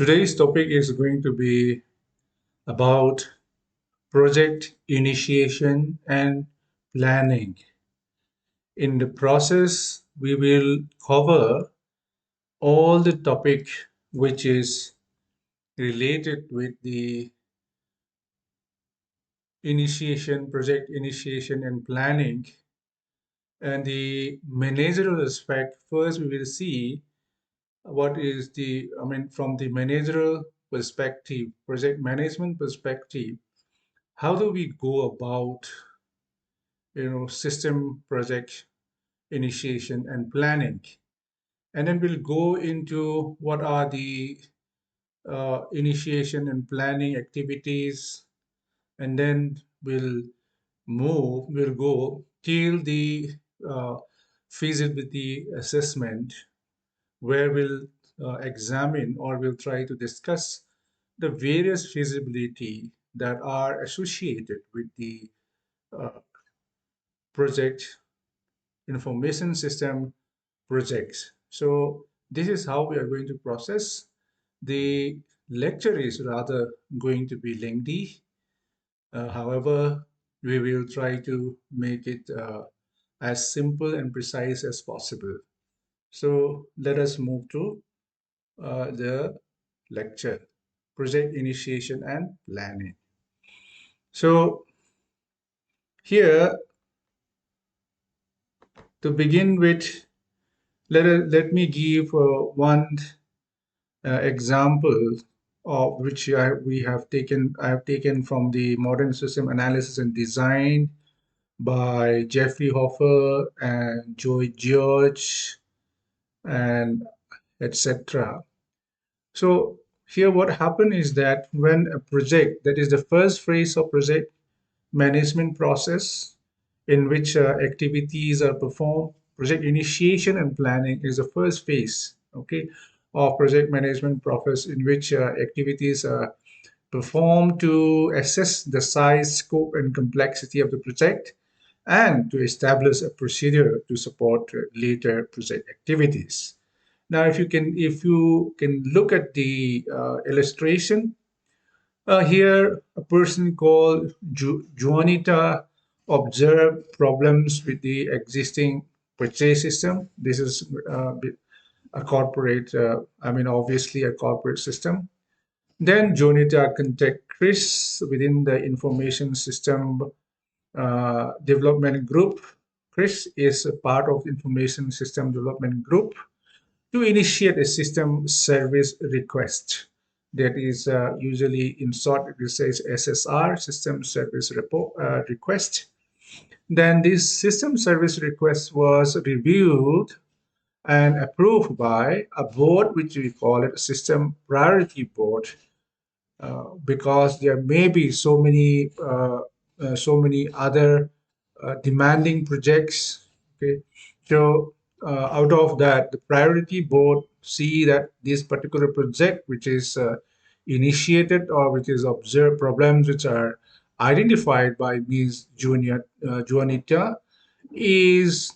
Today's topic is going to be about project initiation and planning. In the process, we will cover all the topic which is related with the project initiation and planning. And the managerial aspect, first we will see what is from the managerial perspective, project management perspective, how do we go about system project initiation and planning, and then we'll go into what are the initiation and planning activities, and then we'll go till the uh, feasibility assessment, where we'll examine or we'll try to discuss the various feasibility that are associated with the uh, project information system projects. So this is how we are going to process. The lecture is rather going to be lengthy. However, we will try to make it as simple and precise as possible. So let us move to the lecture, project initiation and planning. So here, to begin with, let me give one example of which I have taken from the Modern System Analysis and Design by Jeffrey Hoffer and Joy George and etc. So here what happened is that when a project, that is the first phase of project management process, in which activities are performed. Project initiation and planning is the first phase, okay, of project management process, in which activities are performed to assess the size, scope, and complexity of the project, and to establish a procedure to support later project activities. Now, if you can look at the illustration, here, a person called Juanita observed problems with the existing purchase system. This is a corporate, obviously a corporate system. Then Juanita contacted Chris within the information system development group. Chris is a part of information system development group to initiate a system service request. That is usually in short, it says SSR, system service request. Then this system service request was reviewed and approved by a board, which we call it a system priority board, because there may be so many other demanding projects. Okay, so out of that, the priority board see that this particular project, which is initiated or which is observed problems which are identified by Ms. Juanita, is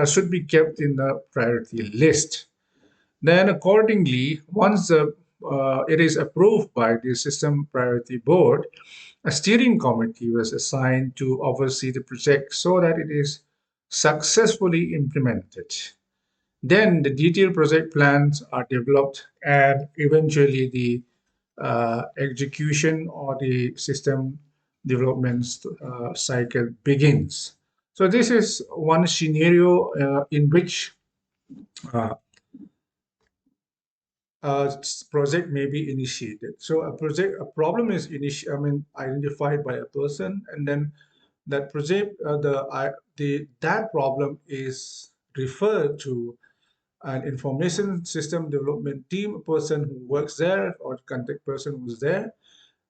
should be kept in the priority list. Then, accordingly, once it is approved by the System Priority Board, a steering committee was assigned to oversee the project so that it is successfully implemented. Then the detailed project plans are developed, and eventually the execution or the system development cycle begins. So this is one scenario in which uh, project may be initiated. So a problem is identified by a person, and then that project, that problem is referred to an information system development team, a person who works there or contact person who's there.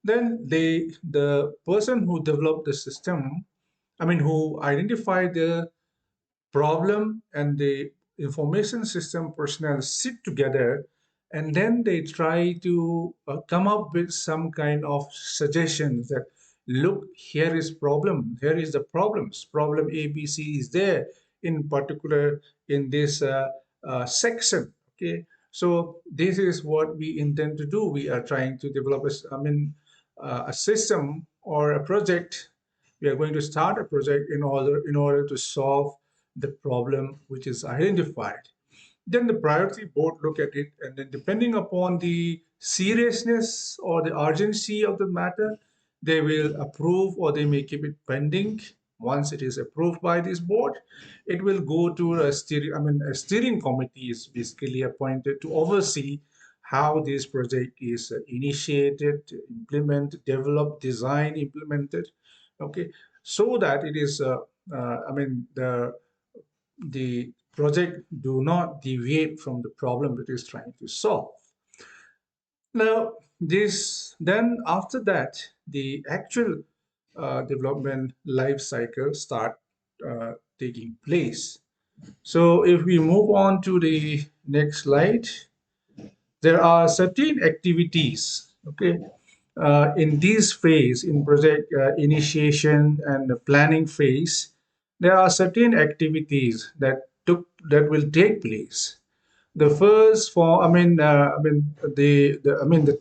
Then the person who developed the system, who identified the problem, and the information system personnel sit together, and then they try to come up with some kind of suggestions that, look, here is the problem ABC is there, in particular in this section, okay, So this is what we intend to do. We are trying to develop a system or a project. We are going to start a project in order to solve the problem which is identified. Then the priority board look at it, and then depending upon the seriousness or the urgency of the matter, they will approve or they may keep it pending. Once it is approved by this board, it will go to a steering committee is basically appointed to oversee how this project is initiated, implemented, developed, designed, implemented. Okay, so that it is the project do not deviate from the problem it is trying to solve. Now, this then after that, the actual development life cycle start taking place. So if we move on to the next slide, there are certain activities, okay, in this phase, in project initiation and the planning phase, there are certain activities that will take place. The first for, the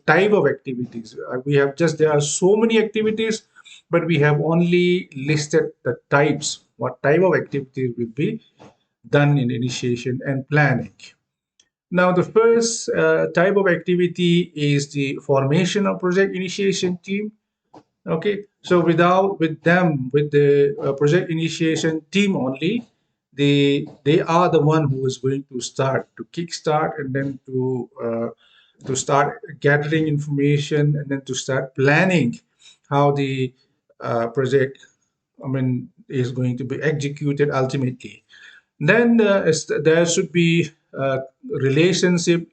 type of activities. We have just there are so many activities, but we have only listed the types. What type of activities will be done in initiation and planning. Now, the first type of activity is the formation of project initiation team. Okay, so with the project initiation team only, they are the one who is going to start to kickstart and then to start gathering information and then to start planning how the project, is going to be executed ultimately. Then there should be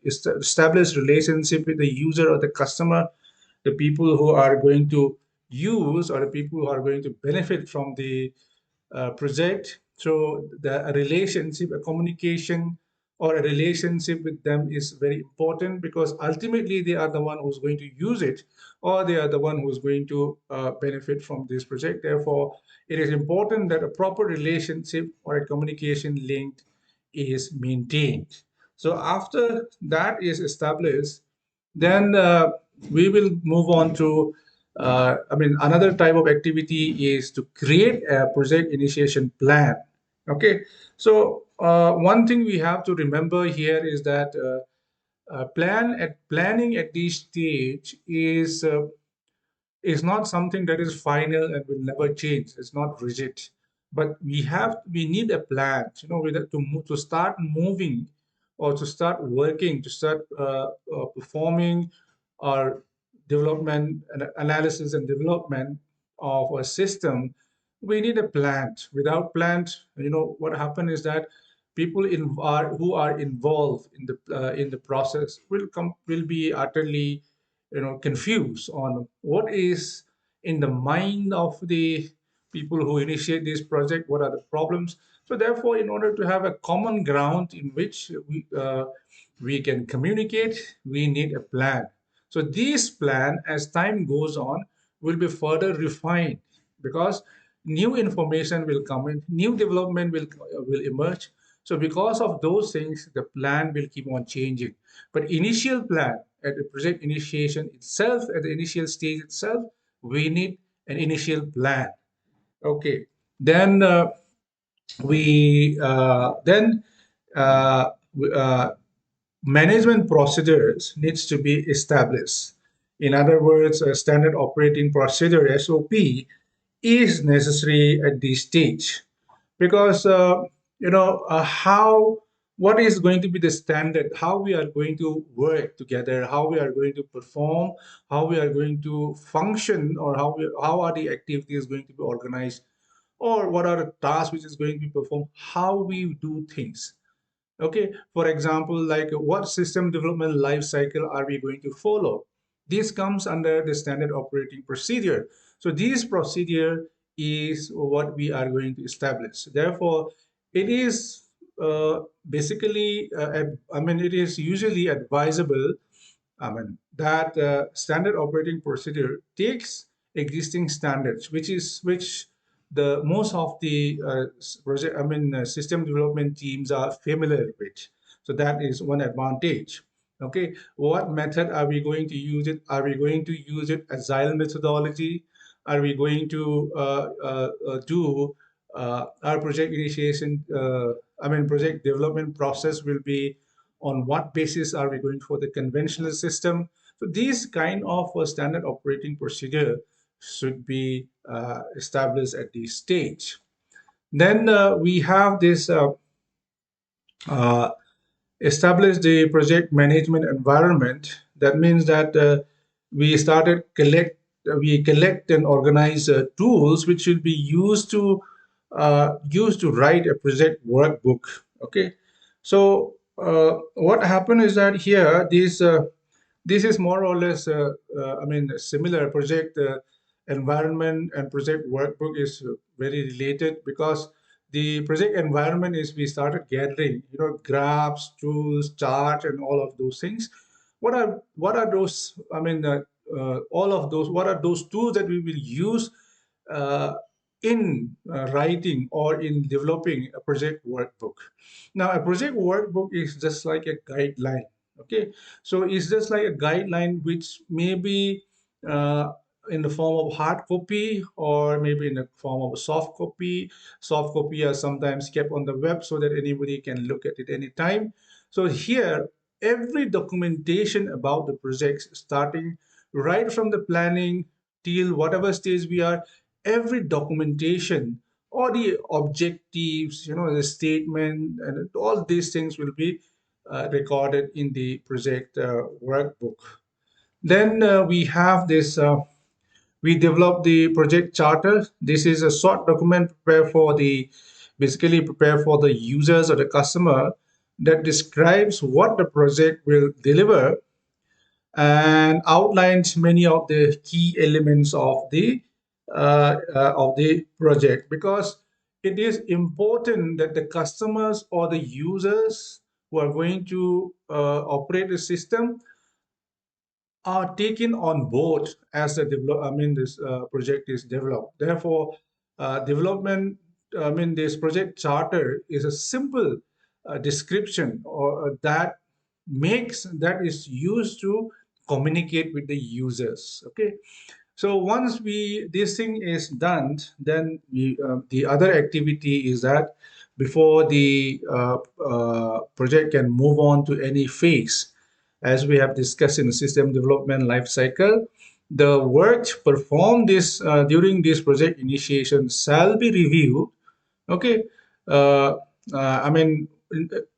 established relationship with the user or the customer, the people who are going to use or the people who are going to benefit from the project. So a relationship, a communication, or a relationship with them is very important because ultimately they are the one who's going to use it, or they are the one who's going to benefit from this project. Therefore, it is important that a proper relationship or a communication link is maintained. So after that is established, then we will move on to, another type of activity is to create a project initiation plan. Okay, so one thing we have to remember here is that planning at this stage is not something that is final and will never change. It's not rigid, but we need a plan. To start moving, or to start working, to start performing our development and analysis and development of a system. We need a plan. Without plan, what happens is that people who are involved in the process will be utterly confused on what is in the mind of the people who initiate this project, what are the problems. So therefore, in order to have a common ground in which we can communicate, we need a plan. So this plan, as time goes on, will be further refined because new information will come in, new development will emerge. So because of those things, the plan will keep on changing. But initial plan at the project initiation itself, at the initial stage itself, we need an initial plan. Okay. Then we then we- management procedures needs to be established. In other words, a standard operating procedure (SOP) is necessary at this stage because how what is going to be the standard, how we are going to work together, how we are going to perform, how we are going to function, or how are the activities going to be organized, or what are the tasks which is going to be performed, how we do things. Okay, for example, like what system development life cycle are we going to follow? This comes under the standard operating procedure. So this procedure is what we are going to establish. Therefore, it is basically, it is usually advisable, that standard operating procedure takes existing standards, which the most of the project, system development teams are familiar with. So that is one advantage. Okay, what method are we going to use it? Are we going to use it agile methodology? Are we going to do our project initiation? Project development process will be on what basis are we going for the conventional system? So these kind of standard operating procedure should be established at this stage. Then we have this uh, establish the project management environment. That means that we collect and organize tools which will be used to write a project workbook. Okay, so what happened is that here this is more or less, similar project environment and project workbook is very related, because the project environment is we started gathering, graphs, tools, charts, and all of those things. What are those? All of those. What are those tools that we will use uh, in writing or in developing a project workbook? Now, a project workbook is just like a guideline. Okay, so it's just like a guideline which may be uh, in the form of hard copy or maybe in the form of a soft copy. Soft copy are sometimes kept on the web so that anybody can look at it anytime. So here, every documentation about the projects, starting right from the planning till whatever stage we are, every documentation or the objectives, the statement, and all these things will be recorded in the project workbook. Then we have this. We develop the project charter. This is a short document prepared for the users or the customer, that describes what the project will deliver and outlines many of the key elements of the project, because it is important that the customers or the users who are going to operate the system are taken on board as this project is developed. Therefore, development, this project charter is a simple description or that is used to communicate with the users. Okay, so once this thing is done, then the other activity is that before the project can move on to any phase, as we have discussed in the system development life cycle, the work performed during this project initiation shall be reviewed. Okay, uh, I mean,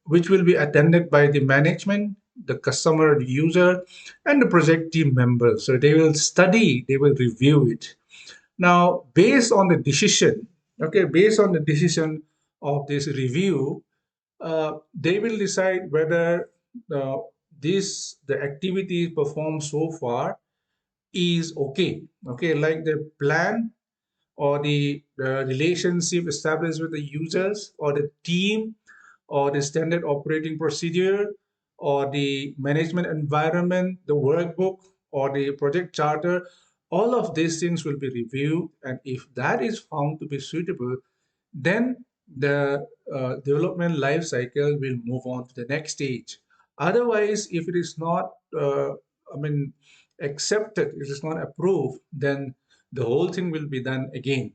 which will be attended by the management, the customer, the user, and the project team members. So they will review it. Now, based on the decision of this review, they will decide whether uh, the activity performed so far is okay. Okay, like the plan or the relationship established with the users or the team or the standard operating procedure or the management environment, the workbook or the project charter, all of these things will be reviewed. And if that is found to be suitable, then the development life cycle will move on to the next stage. Otherwise, if it is not, I mean, accepted, it is not approved, then the whole thing will be done again.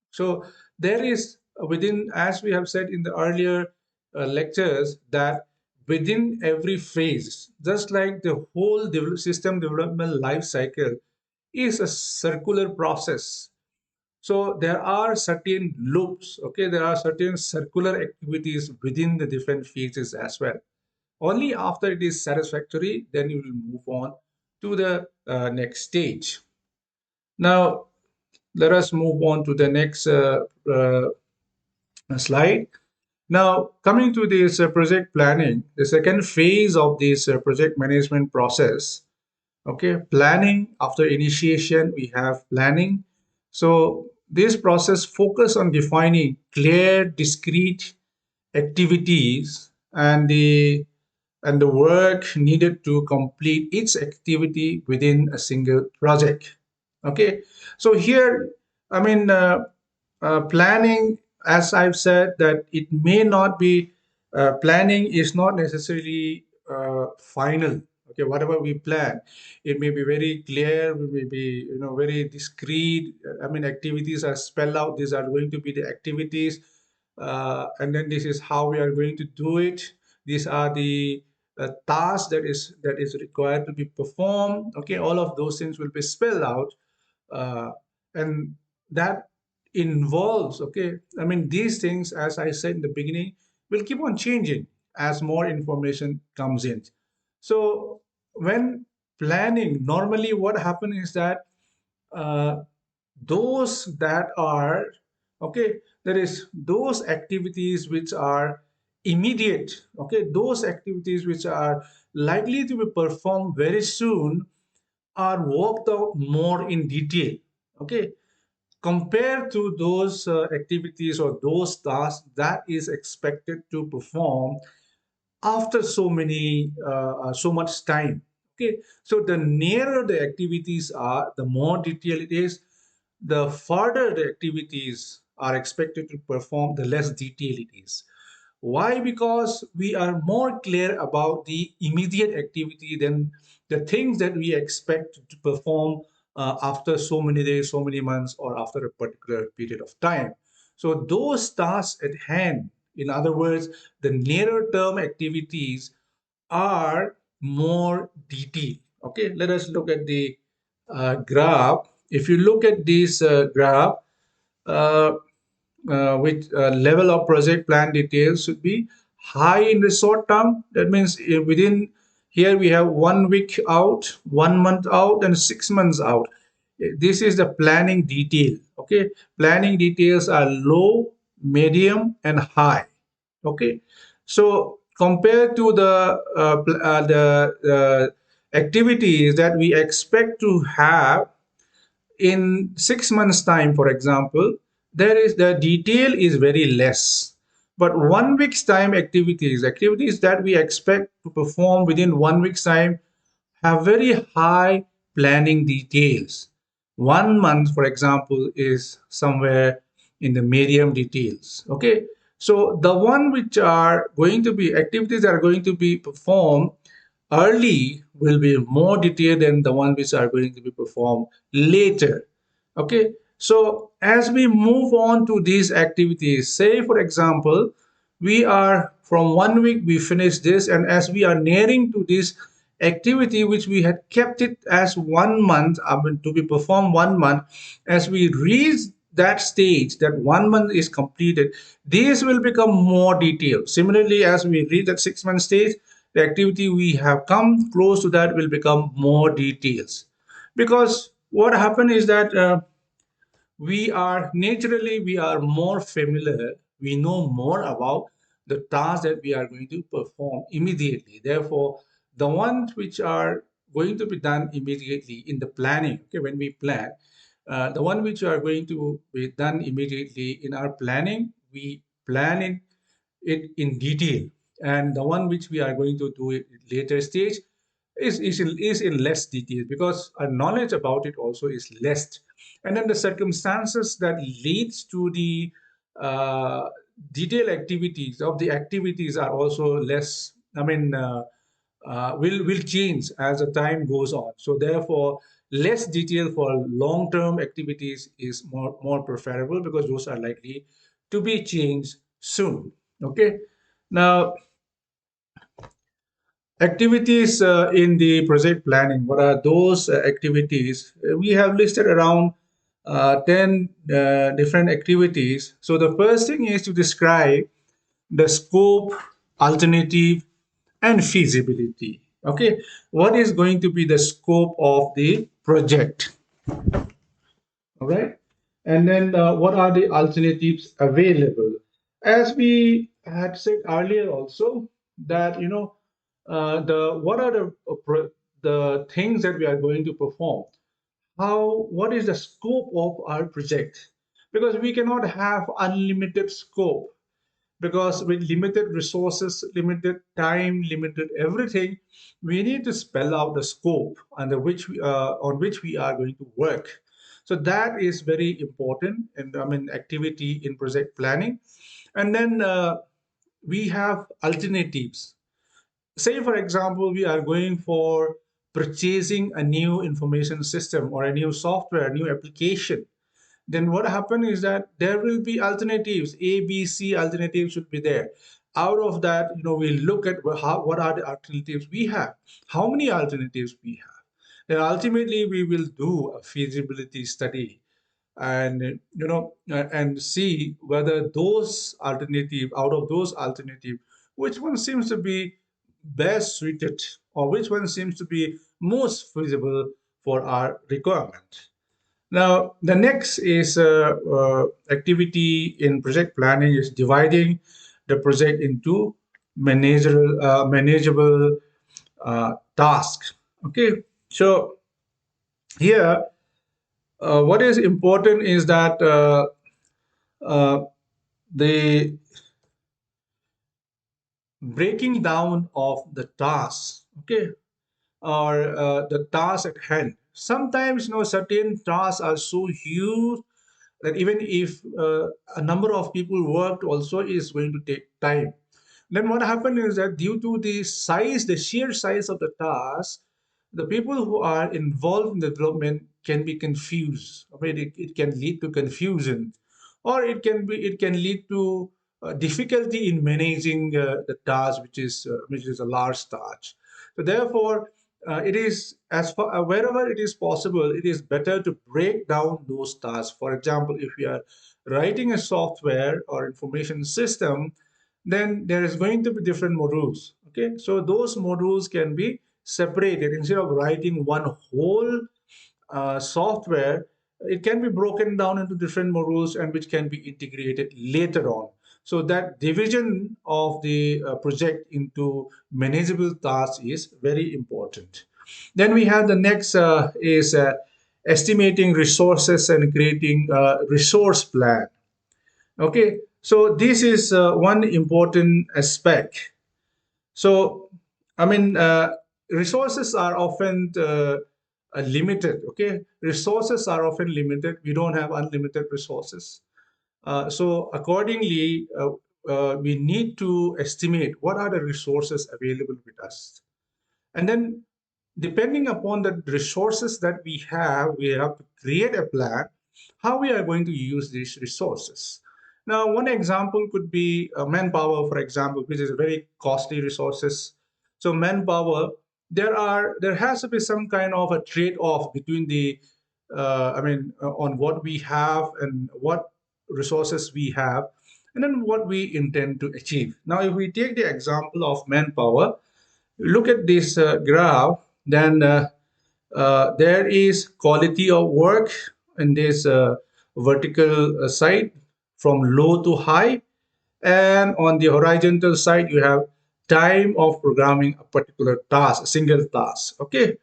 So there is within, as we have said in the earlier lectures, that within every phase, just like the whole system development life cycle is a circular process. So there are certain loops, okay, there are certain circular activities within the different phases as well. Only after it is satisfactory, then you will move on to the next stage. Now, let us move on to the next slide. Now, coming to this project planning, the second phase of this project management process. Okay, planning. After initiation, we have planning. So this process focus on defining clear, discrete activities and the work needed to complete each activity within a single project. Okay, so here, I mean, planning, as I've said, that it may not be planning is not necessarily final. Okay, whatever we plan, it may be very clear, we may be, very discreet. I mean, activities are spelled out. These are going to be the activities, and then this is how we are going to do it. These are the tasks that is required to be performed. Okay, all of those things will be spelled out, uh, and that involves, okay, I mean, these things, as I said in the beginning, will keep on changing as more information comes in. So when planning, normally what happens is that uh, those that are, okay, there is those activities which are immediate, okay, those activities which are likely to be performed very soon are worked out more in detail, okay, compared to those activities or those tasks that is expected to perform after so much time. Okay, so the nearer the activities are, the more detailed it is. The further the activities are expected to perform, the less detailed it is. Why? Because we are more clear about the immediate activity than the things that we expect to perform after so many days, so many months, or after a particular period of time. So, those tasks at hand, in other words, the nearer term activities are more detailed. Okay, let us look at the graph. If you look at this graph, uh, which level of project plan details should be high in the short term. That means within here we have 1 week out, 1 month out, and 6 months out. This is the planning detail. Okay, planning details are low, medium, and high. Okay, so compared to the activities that we expect to have in 6 months time, for example, there is the detail is very less. But 1 week's time activities that we expect to perform within 1 week's time have very high planning details. 1 month, for example, is somewhere in the medium details. Okay, so the one which are going to be activities that are going to be performed early will be more detailed than the one which are going to be performed later. Okay, so as we move on to these activities, say for example, we are from 1 week we finish this, and as we are nearing to this activity which we had kept it as 1 month, I mean, to be performed 1 month, as we reach that stage that 1 month is completed, these will become more detailed. Similarly, as we reach that 6 month stage, the activity we have come close to that will become more details. Because what happened is that we are more familiar, we know more about the tasks that we are going to perform immediately. Therefore, the ones which are going to be done immediately in the planning, okay, when we plan, the one which are going to be done immediately in our planning, we plan it in detail, and the one which we are going to do it later stage is in less detail, because our knowledge about it also is less. And then the circumstances that leads to the uh, detailed activities of the activities are also less, I mean, will change as the time goes on. So therefore, less detail for long term activities is more preferable, because those are likely to be changed soon. Okay, now activities in the project planning, what are those activities? We have listed around 10 different activities. So the first thing is to describe the scope, alternative, and feasibility. Okay, what is going to be the scope of the project? All right, and then what are the alternatives available? As we had said earlier also, that the what are the things that we are going to perform, what is the scope of our project, because we cannot have unlimited scope, because with limited resources, limited time, limited everything, we need to spell out the scope under which on which we are going to work. So that is very important, and I mean activity in project planning. And then we have alternatives. Say, for example, we are going for purchasing a new information system or a new software, a new application. Then what happens is that there will be alternatives. A, B, C alternatives should be there. Out of that, we look at what are the alternatives we have, how many alternatives we have. Then ultimately we will do a feasibility study, and and see whether those alternative out of those alternative, which one seems to be best suited, or which one seems to be most feasible for our requirement. Now, the next is activity in project planning is dividing the project into manageable tasks. Okay, so here, what is important is that uh, the breaking down of the tasks. Okay, or the task at hand. Sometimes, certain tasks are so huge that even if a number of people worked also is going to take time. Then what happened is that due to the sheer size of the task, the people who are involved in the development can be confused. I mean, it can lead to confusion, or it can lead to difficulty in managing the task, which is a large task. So therefore, it is as far wherever it is possible, it is better to break down those tasks. For example, if we are writing a software or information system, then there is going to be different modules. Okay, so those modules can be separated. Instead of writing one whole software, it can be broken down into different modules and which can be integrated later on. So that division of the project into manageable tasks is very important. Then we have the next is estimating resources and creating a resource plan. Okay, so this is one important aspect. So, I mean, resources are often limited. Okay, resources are often limited. We don't have unlimited resources. So, accordingly, we need to estimate what are the resources available with us. And then, depending upon the resources that we have to create a plan how we are going to use these resources. Now, one example could be manpower, for example, which is a very costly resources. So, manpower, there has to be some kind of a trade-off between on what we have and what resources we have, and then what we intend to achieve. Now, if we take the example of manpower, look at this graph, then there is quality of work in this vertical side from low to high, and on the horizontal side you have time of programming a particular task, a single task. Okay,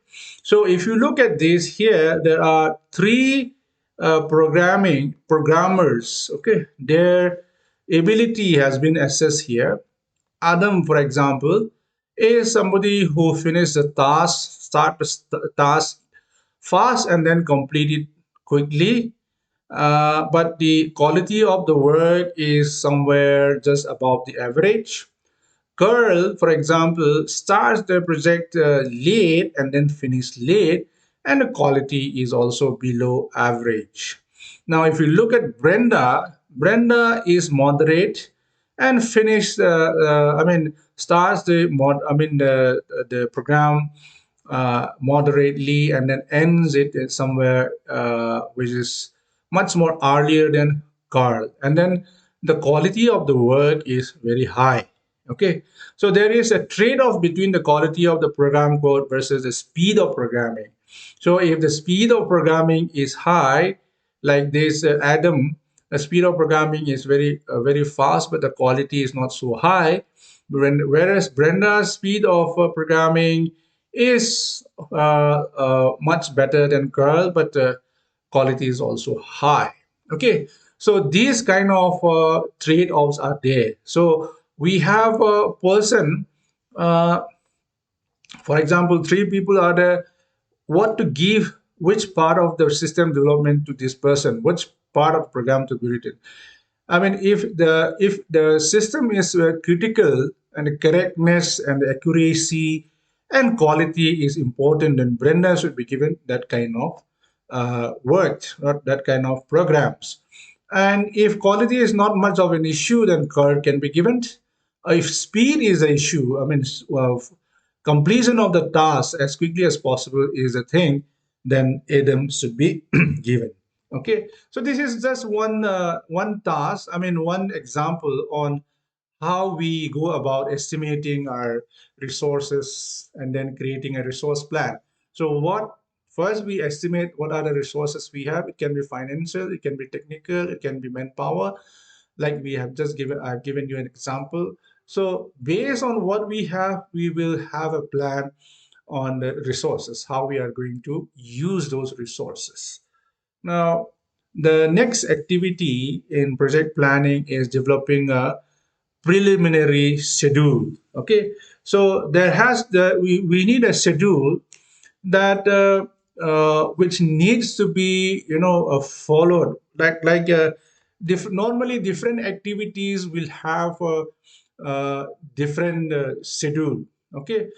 so if you look at this here, there are three programmers. Okay, their ability has been assessed here. Adam, for example, is somebody who finished the task, start the task fast and then complete it quickly. But the quality of the work is somewhere just above the average. Curl, for example, starts the project late and then finish late, and the quality is also below average. Now, if you look at Brenda, Brenda is moderate and finish. Starts the program moderately and then ends it at somewhere which is much more earlier than Carl. And then the quality of the work is very high. Okay, so there is a trade-off between the quality of the program code versus the speed of programming. So if the speed of programming is high, like this Adam, the speed of programming is very fast, but the quality is not so high. Whereas Brenda's speed of programming is much better than Curl, but quality is also high. Okay, so these kind of trade-offs are there. So we have a person, uh, for example, three people are there. What to give, which part of the system development to this person, which part of program to be written. I mean, if the system is critical and the correctness and the accuracy and quality is important, then Brenda should be given that kind of work, not that kind of programs. And if quality is not much of an issue, then Curve can be given. If speed is an issue, I mean, completion of the task as quickly as possible is a thing, then Adam should be given. Okay, so this is just one task. I mean, one example on how we go about estimating our resources and then creating a resource plan. So what first we estimate what are the resources we have. It can be financial, it can be technical, it can be manpower. Like we have just given, I've given you an example. So based on what we have, we will have a plan on the resources, how we are going to use those resources. Now, the next activity in project planning is developing a preliminary schedule. Okay, so we need a schedule that which needs to be followed, normally different activities will have a different schedule. Okay,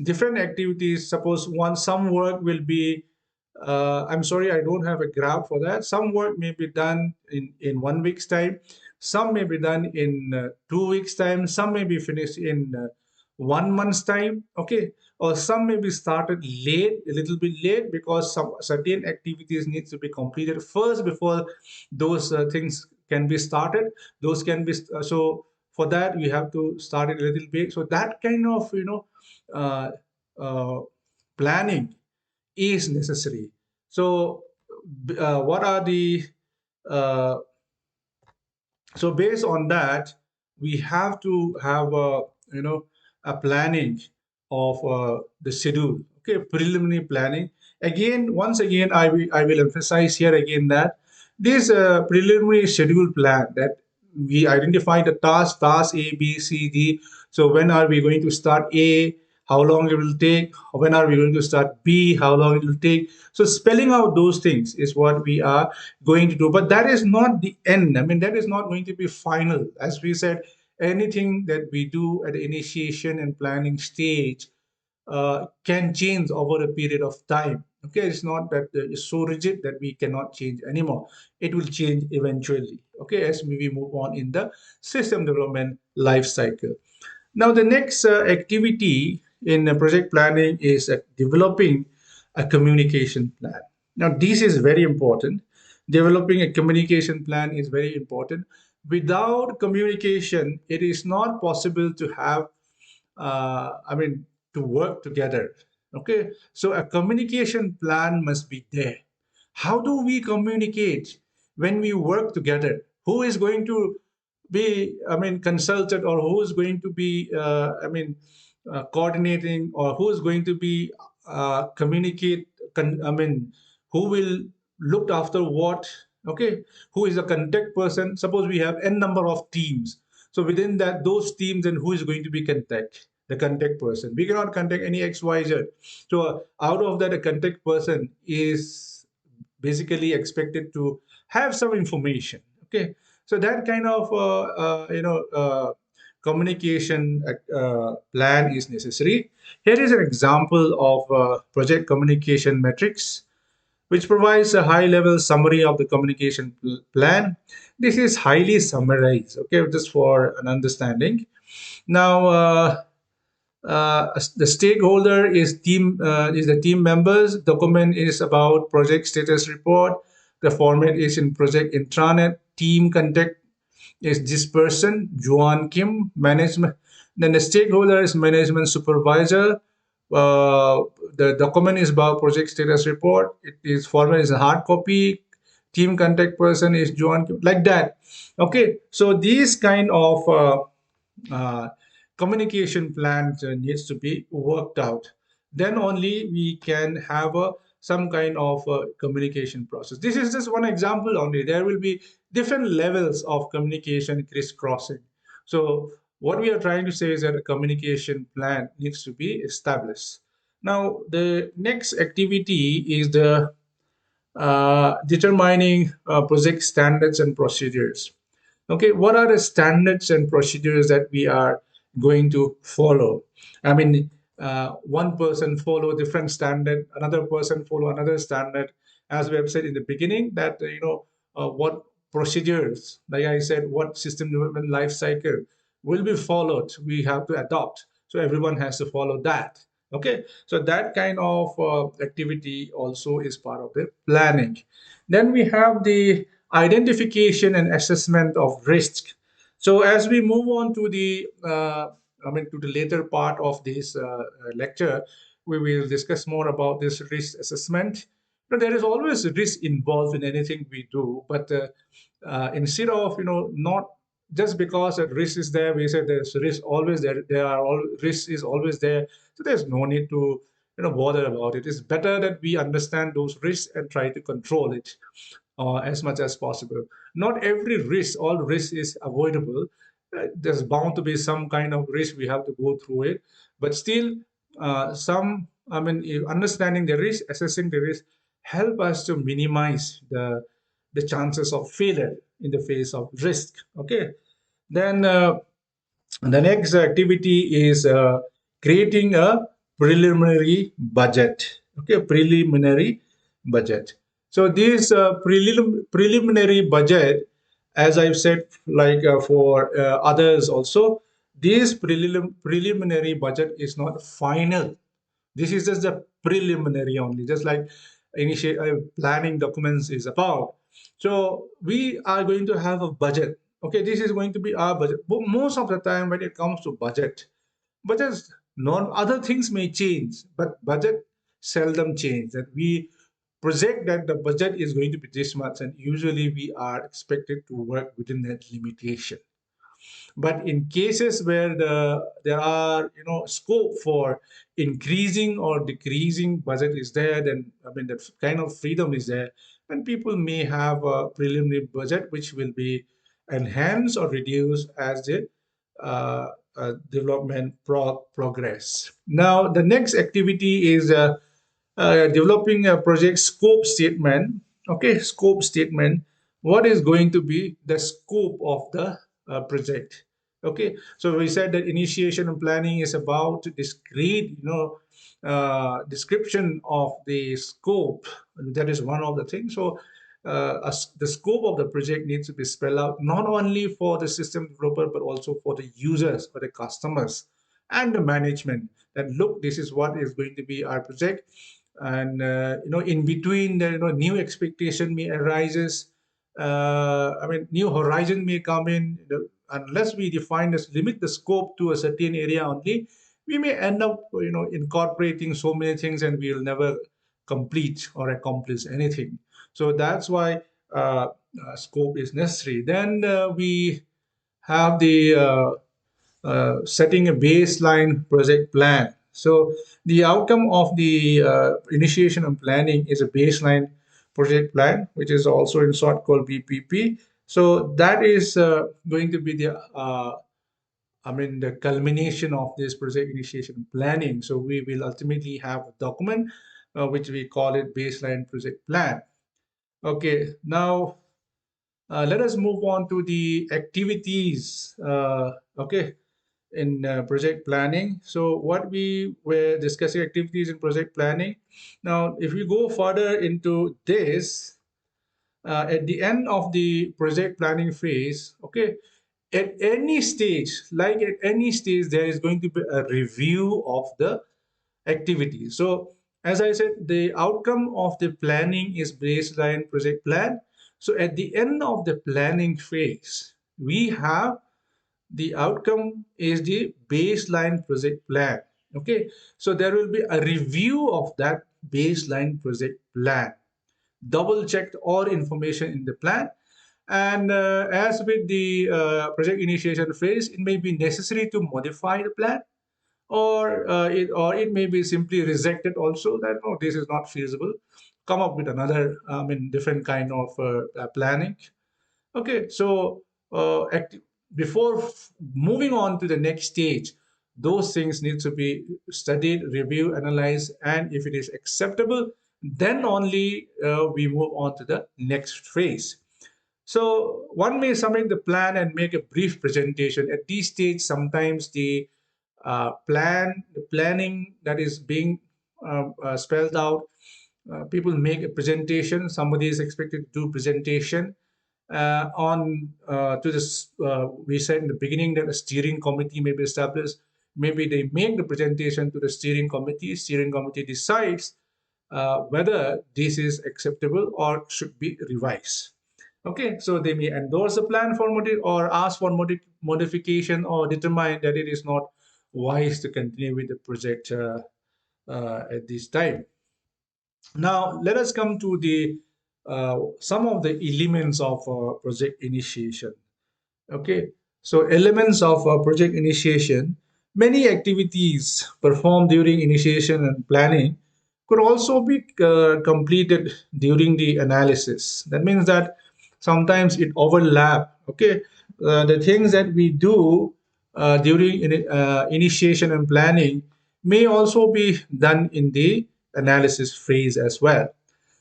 different activities, suppose one some work will be I'm sorry, I don't have a graph for that. Some work may be done in 1 week's time. Some may be done in 2 weeks' time. Some may be finished in 1 month's time. Okay. Or some may be started late, a little bit late, because some certain activities needs to be completed first before those things can be started. Those can be, so for that, we have to start it a little bit. So that kind of, uh, uh, planning is necessary. So, what are the uh, so based on that, we have to have a planning of the schedule. Okay, preliminary planning. Again, once again, I will emphasize here again that this preliminary schedule plan, that we identify the task A, B, C, D. So when are we going to start A? How long it will take? When are we going to start B? How long it will take? So spelling out those things is what we are going to do. But that is not the end. I mean, that is not going to be final. As we said, anything that we do at the initiation and planning stage can change over a period of time. Okay, it's not that it's so rigid that we cannot change anymore. It will change eventually. Okay, as we move on in the system development life cycle. Now, the next activity in project planning is developing a communication plan. Now, this is very important. Developing a communication plan is very important. Without communication, it is not possible to have, I mean, to work together. Okay, so a communication plan must be there. How do we communicate when we work together? Who is going to be, I mean, consulted, or who is going to be, coordinating, or who is going to be I mean, who will look after what? Okay, who is a contact person? Suppose we have n number of teams. So within that, those teams, and who is going to be contact? The contact person. We cannot contact any XYZ. So out of that, a contact person is basically expected to have some information. Okay, so that kind of communication plan is necessary. Here is an example of project communication metrics, which provides a high level summary of the communication plan. This is highly summarized, okay, just for an understanding. Now, the stakeholder is the team members. Document is about project status report. The format is in project intranet. Team contact is this person, Juan Kim. Management. Then the stakeholder is management supervisor. The document is about project status report. It is format is a hard copy. Team contact person is Juan Kim. Like that. Okay. So these kind of uh, communication plan needs to be worked out. Then only we can have some kind of communication process. This is just one example only. There will be different levels of communication crisscrossing. So what we are trying to say is that a communication plan needs to be established. Now, the next activity is the determining project standards and procedures. Okay, what are the standards and procedures that we are going to follow? I mean, one person follow different standard, another person follow another standard. As we have said in the beginning, that what procedures, like I said, what system development life cycle will be followed. We have to adopt, so everyone has to follow that. Okay, so that kind of activity also is part of the planning. Then we have the identification and assessment of risk. So as we move on to the, to the later part of this lecture, we will discuss more about this risk assessment. There is always risk involved in anything we do, but instead of not just because a risk is there, we say there's risk always there. There are all risk is always there, so there's no need to bother about it. It's better that we understand those risks and try to control it as much as possible. Not every risk, all risk is avoidable. There's bound to be some kind of risk we have to go through it, but still, understanding the risk, assessing the risk, help us to minimize the chances of failure in the face of risk. Okay, then. The next activity is creating a preliminary budget. Okay, preliminary budget. So this preliminary budget, as I've said, like for others also, this preliminary budget is not final. This is just the preliminary only, just like initial planning documents is about. So we are going to have a budget. Okay, this is going to be our budget. But most of the time, when it comes to budgets, non other things may change, but budget seldom change. That we project that the budget is going to be this much, and usually we are expected to work within that limitation. But in cases where there are scope for increasing or decreasing budget is there, then that kind of freedom is there, and people may have a preliminary budget which will be enhanced or reduced as the uh, development progress. Now the next activity is developing a project scope statement. Okay, scope statement. What is going to be the scope of the project? Okay, so we said that initiation and planning is about discrete, description of the scope. That is one of the things. So the scope of the project needs to be spelled out not only for the system developer but also for the users, for the customers, and the management. That look, this is what is going to be our project, and in between the new expectation may arises. New horizon may come in. Unless we define this, limit the scope to a certain area only, we may end up incorporating so many things, and we'll never complete or accomplish anything. So that's why scope is necessary. Then we have the setting a baseline project plan. So the outcome of the initiation and planning is a baseline project plan, which is also in short called BPP. So that is going to be the culmination of this project initiation and planning. So we will ultimately have a document which we call it baseline project plan. Okay, now let us move on to the activities. Okay, in project planning. So what we were discussing activities in project planning. Now, if we go further into this, at the end of the project planning phase, okay, at any stage, there is going to be a review of the activity. So as I said, the outcome of the planning is baseline project plan. So at the end of the planning phase, we have the outcome is the baseline project plan. Okay, so there will be a review of that baseline project plan. Double checked all information in the plan, and as with the project initiation phase, it may be necessary to modify the plan, or it may be simply rejected also, that no, this is not feasible. Come up with another, different kind of planning. Okay, so before moving on to the next stage, those things need to be studied, reviewed, analyzed, and if it is acceptable, then only we move on to the next phase. So one may submit the plan and make a brief presentation. At this stage, sometimes the planning that is being spelled out, people make a presentation. Somebody is expected to do presentation on to this. We said in the beginning that a steering committee may be established. Maybe they make the presentation to the steering committee. Steering committee decides whether this is acceptable or should be revised. Okay, so they may endorse a plan for or ask for modification or determine that it is not wise to continue with the project at this time. Now, let us come to the some of the elements of project initiation. Okay, so elements of project initiation, many activities performed during initiation and planning could also be completed during the analysis. That means that sometimes it overlap. Okay, the things that we do during initiation and planning may also be done in the analysis phase as well.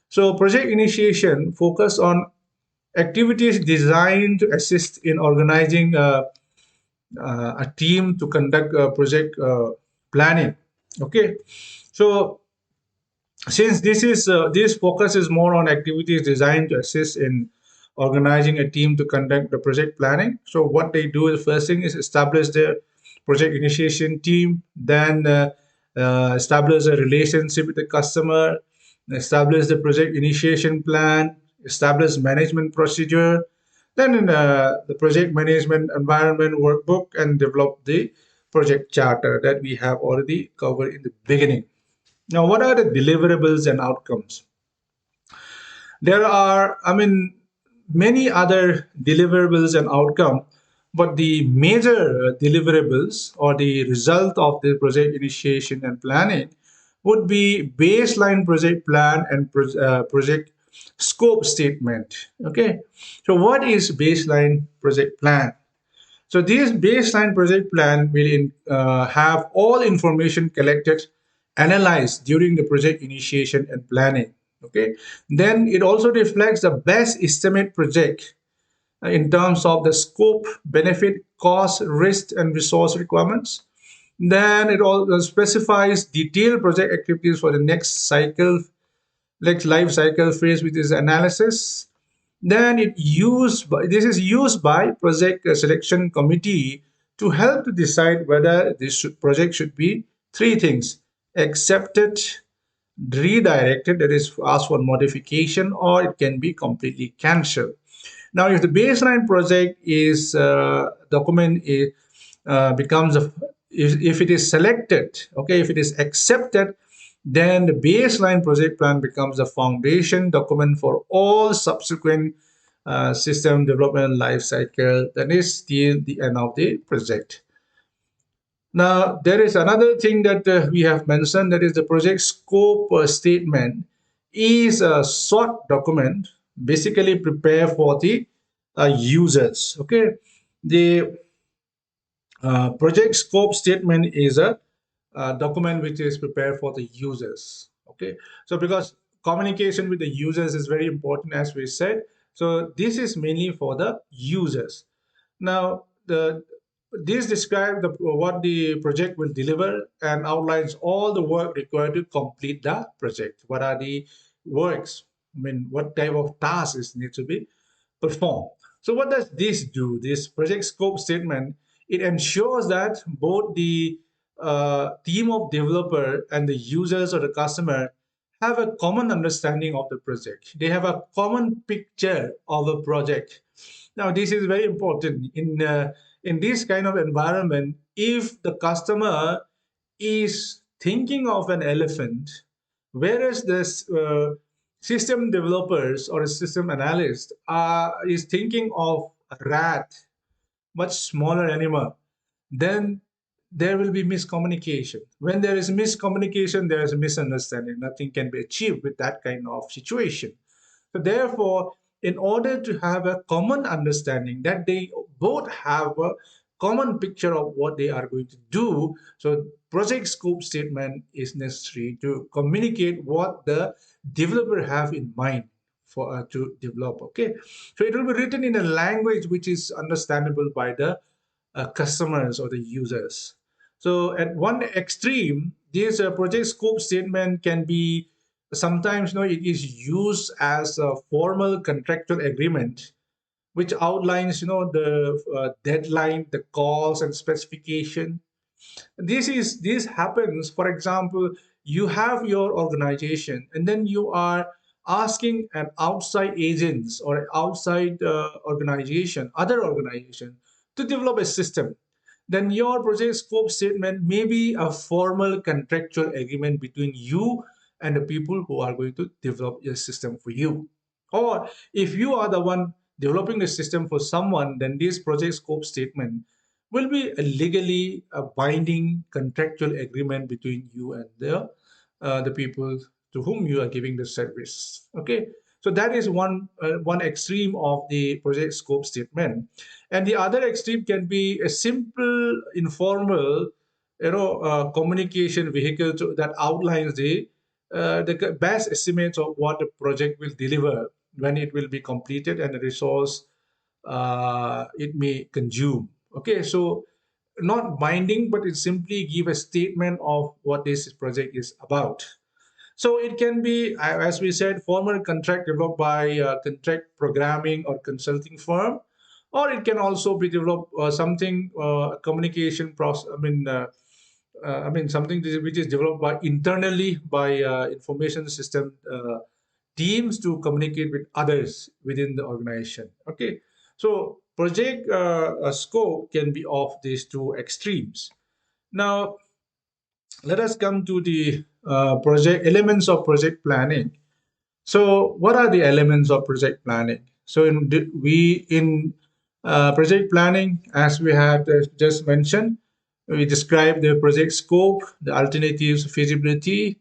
So project initiation focus on activities designed to assist in organizing a team to conduct project planning. Okay, so since this focus is more on activities designed to assist in organizing a team to conduct the project planning, so what they do is first thing is establish the project initiation team, then establish a relationship with the customer, establish the project initiation plan, establish management procedure, then in the project management environment workbook, and develop the project charter that we have already covered in the beginning. Now, what are the deliverables and outcomes? There are, I mean, many other deliverables and outcome, but the major deliverables or the result of the project initiation and planning would be baseline project plan and project scope statement. Okay, so what is baseline project plan? So this baseline project plan will have all information collected, analyzed during the project initiation and planning. Okay. Then it also reflects the best estimate project in terms of the scope, benefit, cost, risk, and resource requirements. Then it also specifies detailed project activities for the next cycle, next life cycle phase, which is analysis. Then this is used by project selection committee to help to decide whether project should be three things: accepted, redirected, that is asked for modification, or it can be completely cancelled. Now, if the baseline project is document is, becomes a, if it is selected, okay, if it is accepted, then the baseline project plan becomes the foundation document for all subsequent system development life cycle. That is still the end of the project. Now, there is another thing that we have mentioned, that is the project scope statement is a short document basically prepared for the users. Okay, the project scope statement is a document which is prepared for the users. Okay, so because communication with the users is very important, as we said, so this is mainly for the users. Now, this describes what the project will deliver and outlines all the work required to complete the project. What are the works? I mean, what type of tasks need to be performed? So, what does this do? This project scope statement, it ensures that both the team of developer and the users or the customer have a common understanding of the project. They have a common picture of a project. Now, this is very important in this kind of environment. If the customer is thinking of an elephant, whereas this system developers or a system analyst is thinking of a rat, much smaller animal, then there will be miscommunication. When there is miscommunication, there is a misunderstanding. Nothing can be achieved with that kind of situation. So therefore, in order to have a common understanding that they both have a common picture of what they are going to do, so project scope statement is necessary to communicate what the developer have in mind for to develop. Okay, so it will be written in a language which is understandable by the customers or the users. So at one extreme, this project scope statement can be sometimes, it is used as a formal contractual agreement which outlines, the deadline, the costs and specification. This happens, for example, you have your organization and then you are asking an outside agents or outside organization, other organization, to develop a system. Then your project scope statement may be a formal contractual agreement between you and the people who are going to develop your system for you. Or if you are the one developing the system for someone, then this project scope statement will be a legally a binding contractual agreement between you and the people to whom you are giving the service. Okay, so that is one extreme of the project scope statement, and the other extreme can be a simple informal, communication vehicle that outlines the best estimates of what the project will deliver when it will be completed and the resource it may consume. Okay, so not binding, but it simply give a statement of what this project is about. So it can be, as we said, formal contract developed by a contract programming or consulting firm, or it can also be developed something communication process. I mean something which is developed by internally by information system teams to communicate with others within the organization. Okay, so project scope can be of these two extremes. Now let us come to the project elements of project planning. So, what are the elements of project planning? So, in project planning, as we had just mentioned, we describe the project scope, the alternatives, feasibility,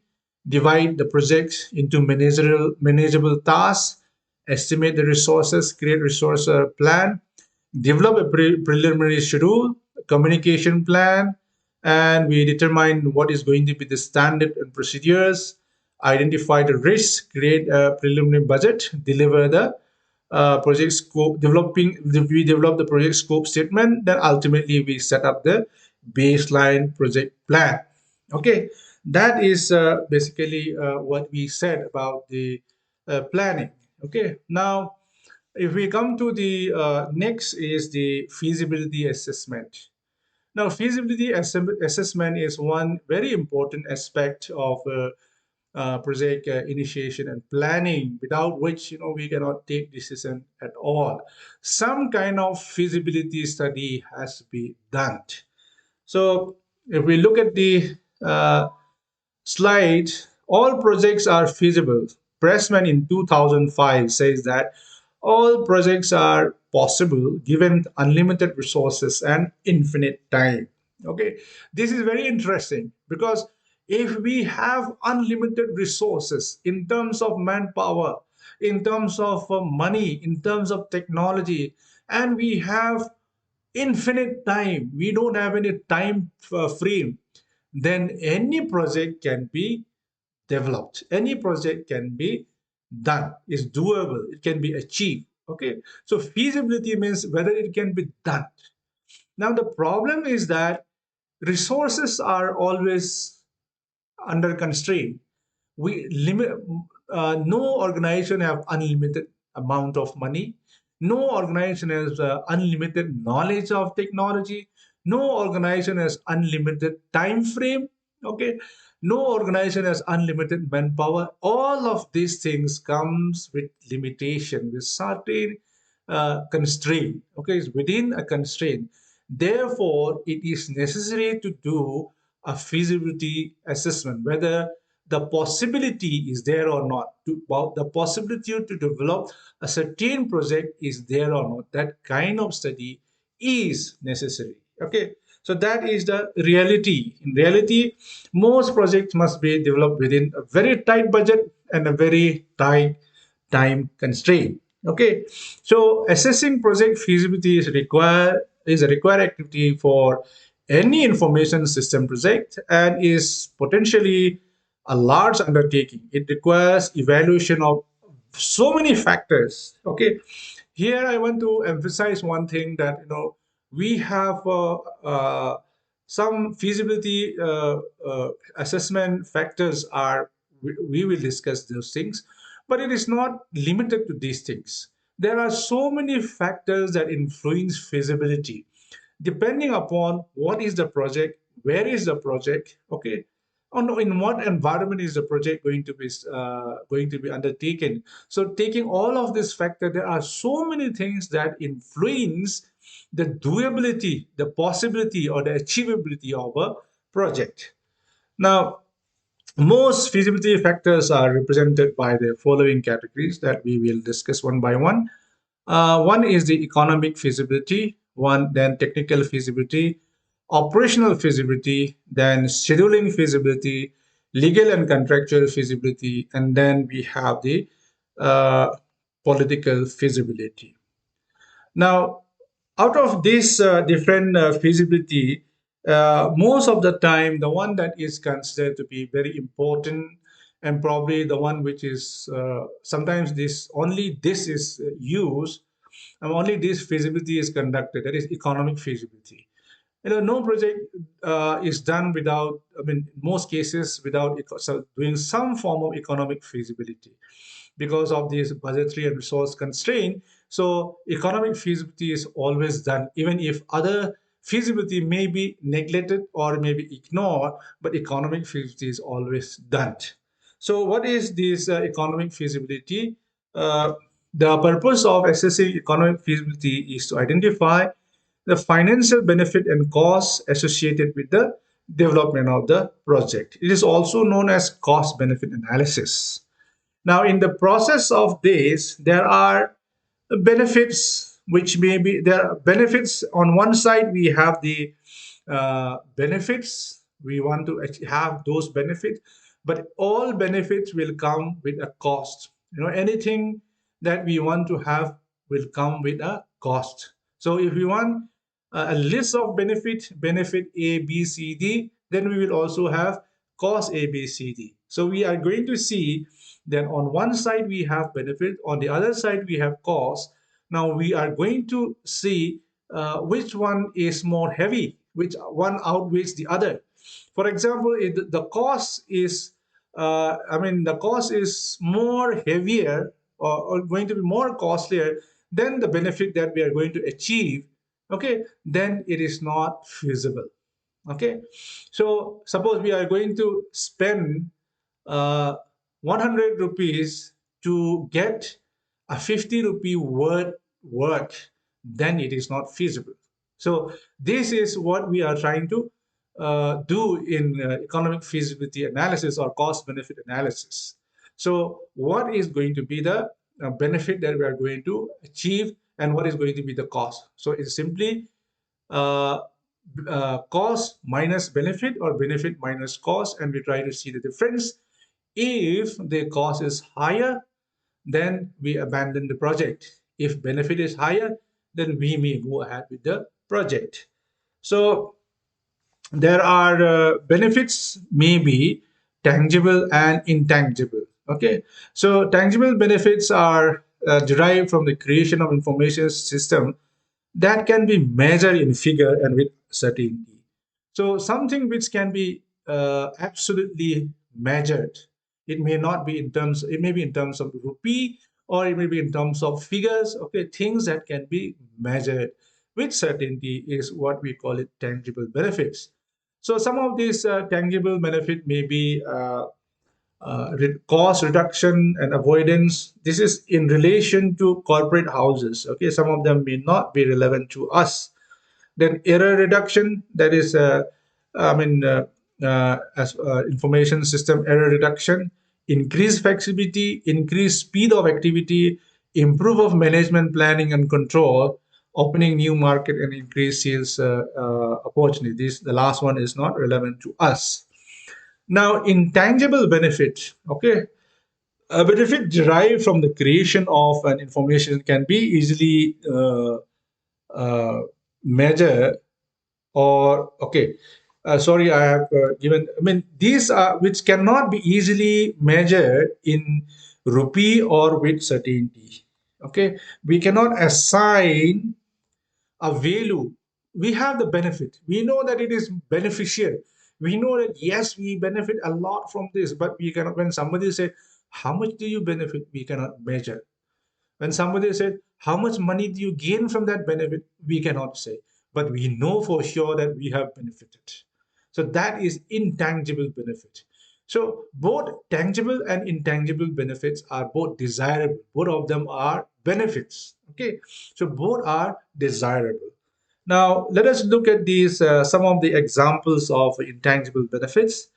divide the project into manageable tasks, estimate the resources, create resource plan, develop a preliminary schedule, communication plan, and we determine what is going to be the standard and procedures, identify the risks, create a preliminary budget, deliver the project scope, we develop the project scope statement, then ultimately we set up the baseline project plan. Okay, that is basically what we said about the planning. Okay, now if we come to the next is the feasibility assessment. Now, assessment is one very important aspect of project initiation and planning, without which we cannot take decision at all. Some kind of feasibility study has to be done. So, if we look at the slide, all projects are feasible. Pressman in 2005 says that all projects are possible given unlimited resources and infinite time. Okay, this is very interesting because if we have unlimited resources in terms of manpower, in terms of money, in terms of technology, and we have infinite time, we don't have any time frame, then any project can be developed. Any project can be done. It's doable. It can be achieved. Okay. So feasibility means whether it can be done. Now the problem is that resources are always under constraint. We limit. No organization have unlimited amount of money. No organization has unlimited knowledge of technology. No organization has unlimited time frame. Okay, no organization has unlimited manpower. All of these things comes with limitation, with certain constraint. Okay, it's within a constraint. Therefore, it is necessary to do a feasibility assessment, whether the possibility is there or not. The possibility to develop a certain project is there or not. That kind of study is necessary. Okay, so that is the reality. In reality, most projects must be developed within a very tight budget and a very tight time constraint. Okay, so assessing project feasibility is a required activity for any information system project and is potentially a large undertaking. It requires evaluation of so many factors. Okay, here I want to emphasize one thing, that we have some feasibility assessment factors are, we will discuss those things, but it is not limited to these things. There are so many factors that influence feasibility, depending upon what is the project, where is the project, okay, in what environment is the project going to be undertaken. So taking all of this factor, there are so many things that influence the doability, the possibility, or the achievability of a project. Now, most feasibility factors are represented by the following categories that we will discuss one by one. One is the economic feasibility, one then technical feasibility, operational feasibility, then scheduling feasibility, legal and contractual feasibility, and then we have the uh, political feasibility. Now, out of this different feasibility, most of the time, the one that is considered to be very important, and probably the one which is sometimes this is used, and only this feasibility is conducted, that is economic feasibility. No project is done without, I mean, in most cases, without doing some form of economic feasibility because of this budgetary and resource constraint. So economic feasibility is always done, even if other feasibility may be neglected or may be ignored, but economic feasibility is always done. So what is this economic feasibility? Uh, the purpose of assessing economic feasibility is to identify the financial benefit and costs associated with the development of the project. It is also known as cost benefit analysis. Now, in the process of this, there are benefits, which may be there are benefits. On one side, we have the benefits. We want to have those benefits, but all benefits will come with a cost. Anything that we want to have will come with a cost. So if we want a list of benefit A, B, C, D, then we will also have cost A, B, C, D. So we are going to see that on one side we have benefit, on the other side we have cost. Now we are going to see which one is more heavy, which one outweighs the other. For example, the cost is, the cost is more heavier, or going to be more costlier than the benefit that we are going to achieve. Okay, then it is not feasible. Okay, so suppose we are going to spend uh, 100 rupees to get a 50 rupee work, then it is not feasible. So this is what we are trying to do in economic feasibility analysis or cost benefit analysis. So what is going to be the benefit that we are going to achieve, and what is going to be the cost? So it's simply uh, cost minus benefit, or benefit minus cost, and we try to see the difference. If the cost is higher, then we abandon the project. If benefit is higher, then we may go ahead with the project. So there are benefits may be tangible and intangible. Okay, so tangible benefits are derived from the creation of information system that can be measured in figure and with certainty. So something which can be absolutely measured. It may not be in terms. It may be in terms of rupee, or it may be in terms of figures. Okay, things that can be measured with certainty is what we call it tangible benefits. So some of these tangible benefit may be cost reduction and avoidance. This is in relation to corporate houses. Okay, some of them may not be relevant to us. Then error reduction, that is, as information system error reduction, increase flexibility, increase speed of activity, improve of management planning and control, opening new market and increase sales opportunities. The last one is not relevant to us. Now, intangible benefit, okay, a benefit derived from the creation of an information can be easily uh, measured, or okay. sorry, I have given. I mean, these are which cannot be easily measured in rupee or with certainty. Okay, we cannot assign a value. We have the benefit. We know that it is beneficial. We know that yes, we benefit a lot from this, but we cannot. When somebody say, "How much do you benefit?" We cannot measure. When somebody said, "How much money do you gain from that benefit?" We cannot say, but we know for sure that we have benefited. So that is intangible benefit. So both tangible and intangible benefits are both desirable. Both of them are benefits. Okay, so both are desirable. Now let us look at these some of the examples of intangible benefits.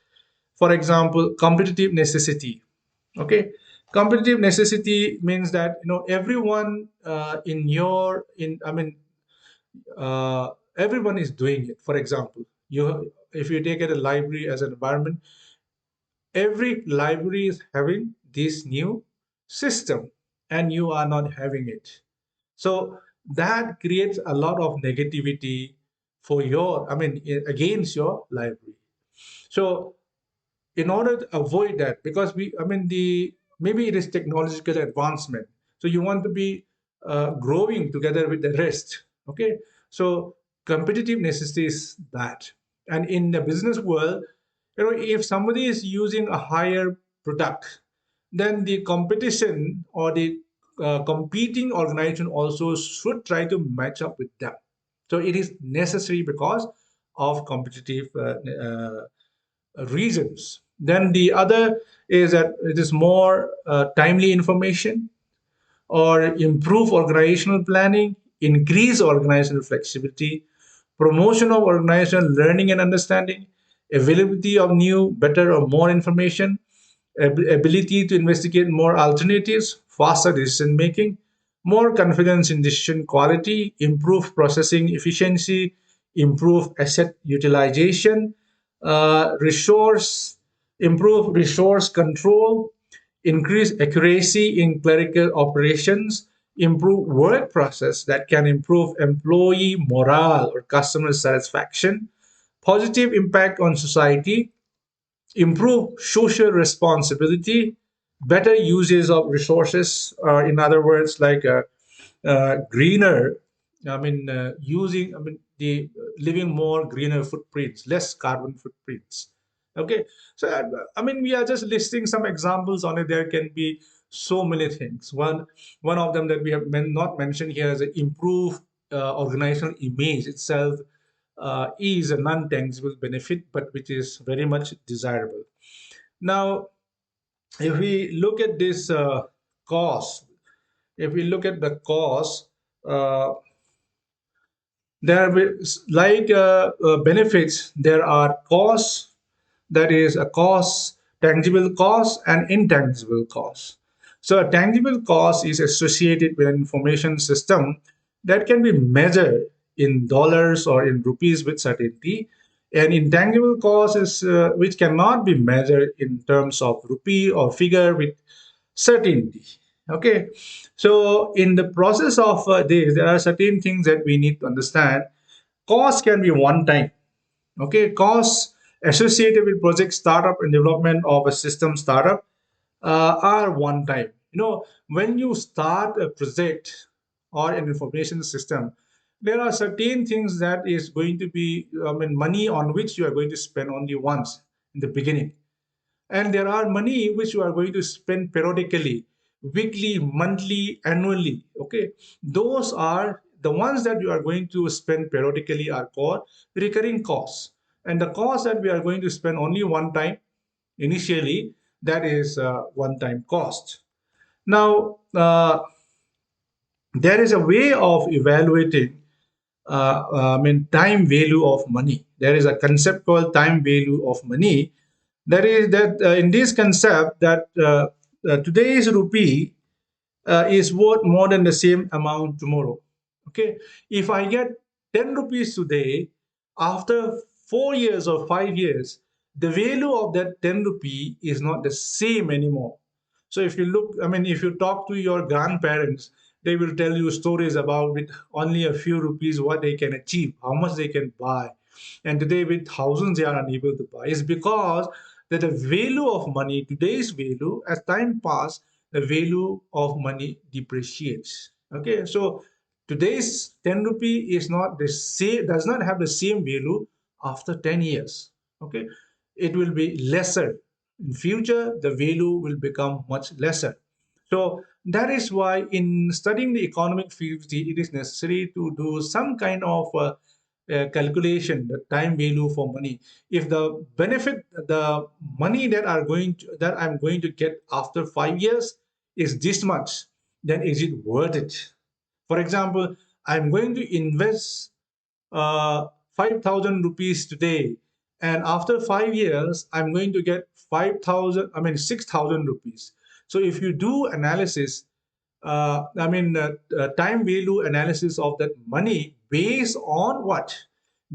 For example, competitive necessity. Okay, competitive necessity means that everyone in your in I mean everyone is doing it. For example, you if you take it a library as an environment, every library is having this new system and you are not having it. So that creates a lot of negativity for your against your library. So in order to avoid that, because the maybe it is technological advancement, so you want to be growing together with the rest. Okay, so competitive necessity is that. And in the business world, if somebody is using a higher product, then the competition or the competing organization also should try to match up with them. So it is necessary because of competitive reasons. Then the other is that it is more timely information or improve organizational planning, increase organizational flexibility, promotion of organizational learning and understanding, availability of new, better, or more information, ability to investigate more alternatives, faster decision making, more confidence in decision quality, improve processing efficiency, improve asset utilization, resource, improve resource control, increase accuracy in clerical operations, improve work process that can improve employee morale or customer satisfaction, positive impact on society, improve social responsibility, better uses of resources, in other words, like greener, the living more greener footprints, less carbon footprints. Okay, so we are just listing some examples on it. There can be so many things. One of them that we have not mentioned here is improve organizational image itself, is a non-tangible benefit, but which is very much desirable. Now, if we look at this cost, if we look at the cost, uh, there will, like benefits, there are costs, that is a cost, tangible cost and intangible cost. So a tangible cost is associated with an information system that can be measured in dollars or in rupees with certainty. And intangible cost is which cannot be measured in terms of rupee or figure with certainty. Okay, so in the process of this, there are certain things that we need to understand. Cost can be one time. Okay, costs associated with project startup and development of a system startup are one time. When you start a project or an information system, there are certain things that is going to be, money on which you are going to spend only once in the beginning. And there are money which you are going to spend periodically, weekly, monthly, annually. Okay, those are the ones that you are going to spend periodically are called recurring costs. And the cost that we are going to spend only one time initially, that is one time cost. Now, there is a way of evaluating time value of money. There is a concept called time value of money. That is that in this concept that today's rupee is worth more than the same amount tomorrow. Okay, if I get 10 rupees today, after 4 years or 5 years, the value of that 10 rupee is not the same anymore. So if you look, if you talk to your grandparents, they will tell you stories about with only a few rupees what they can achieve, how much they can buy. and today with thousands they are unable to buy, is because that the value of money, today's value, as time pass, the value of money depreciates. Okay, so today's 10 rupee is not the same, does not have the same value after 10 years. Okay, it will be lesser. In future, the value will become much lesser. So that is why in studying the economic fields, it is necessary to do some kind of calculation, the time value for money. If the benefit, the money that are going to, that I'm going to get after 5 years is this much, then is it worth it? For example, I'm going to invest 5,000 rupees today, and after 5 years, I'm going to get 5,000, I mean 6,000 rupees. So if you do analysis, time value analysis of that money based on what?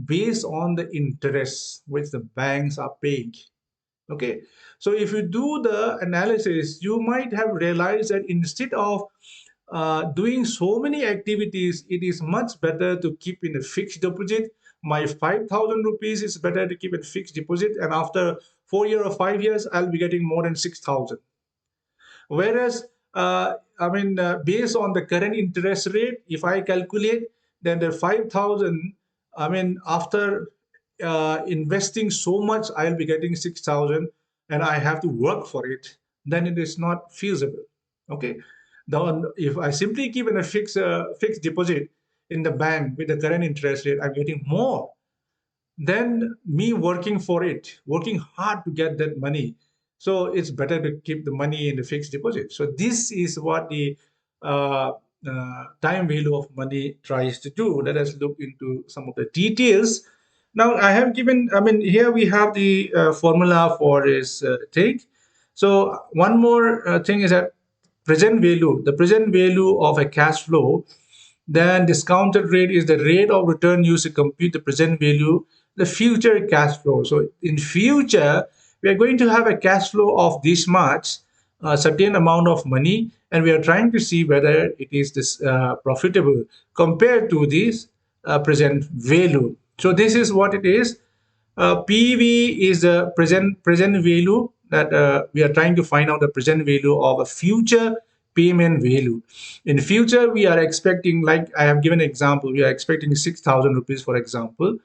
Based on the interest which the banks are paying. Okay, so if you do the analysis, you might have realized that instead of doing so many activities, it is much better to keep in a fixed deposit. My 5,000 rupees is better to keep in fixed deposit, and after 4 years or 5 years, I'll be getting more than 6,000. Whereas, based on the current interest rate, if I calculate, then the 5,000, after investing so much, I'll be getting 6,000 and I have to work for it, then it is not feasible. Okay. If I simply keep in a fixed deposit in the bank with the current interest rate, I'm getting more than me working for it, working hard to get that money. So it's better to keep the money in the fixed deposit. So this is what the time value of money tries to do. Let us look into some of the details. Now I have given, here we have the formula for this thing. So one more thing is that the present value of a cash flow, then discounted rate is the rate of return used to compute the present value, the future cash flow. So in future, we are going to have a cash flow of this much, a certain amount of money, and we are trying to see whether it is this profitable compared to this present value. So this is what it is. PV is the present value that we are trying to find out the present value of a future payment value. In future, we are expecting, like I have given an example, we are expecting 6,000 rupees, for example.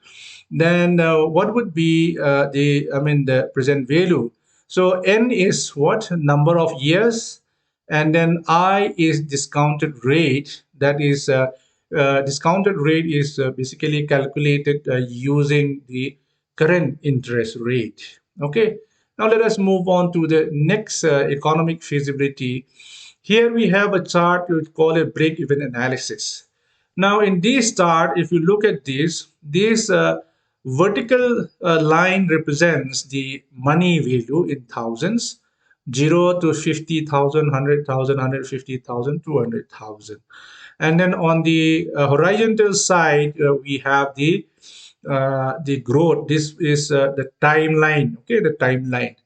Then what would be the present value? So N is what? Number of years, and then I is discounted rate. That is discounted rate is basically calculated using the current interest rate. Okay. Now let us move on to the next economic feasibility. Here we have a chart we call it break-even analysis. Now in this chart, if you look at this vertical line represents the money value in thousands, 0 to 50,000, 100,000, 150,000, 200,000. And then on the horizontal side, we have the growth. This is the timeline. Okay, the timeline.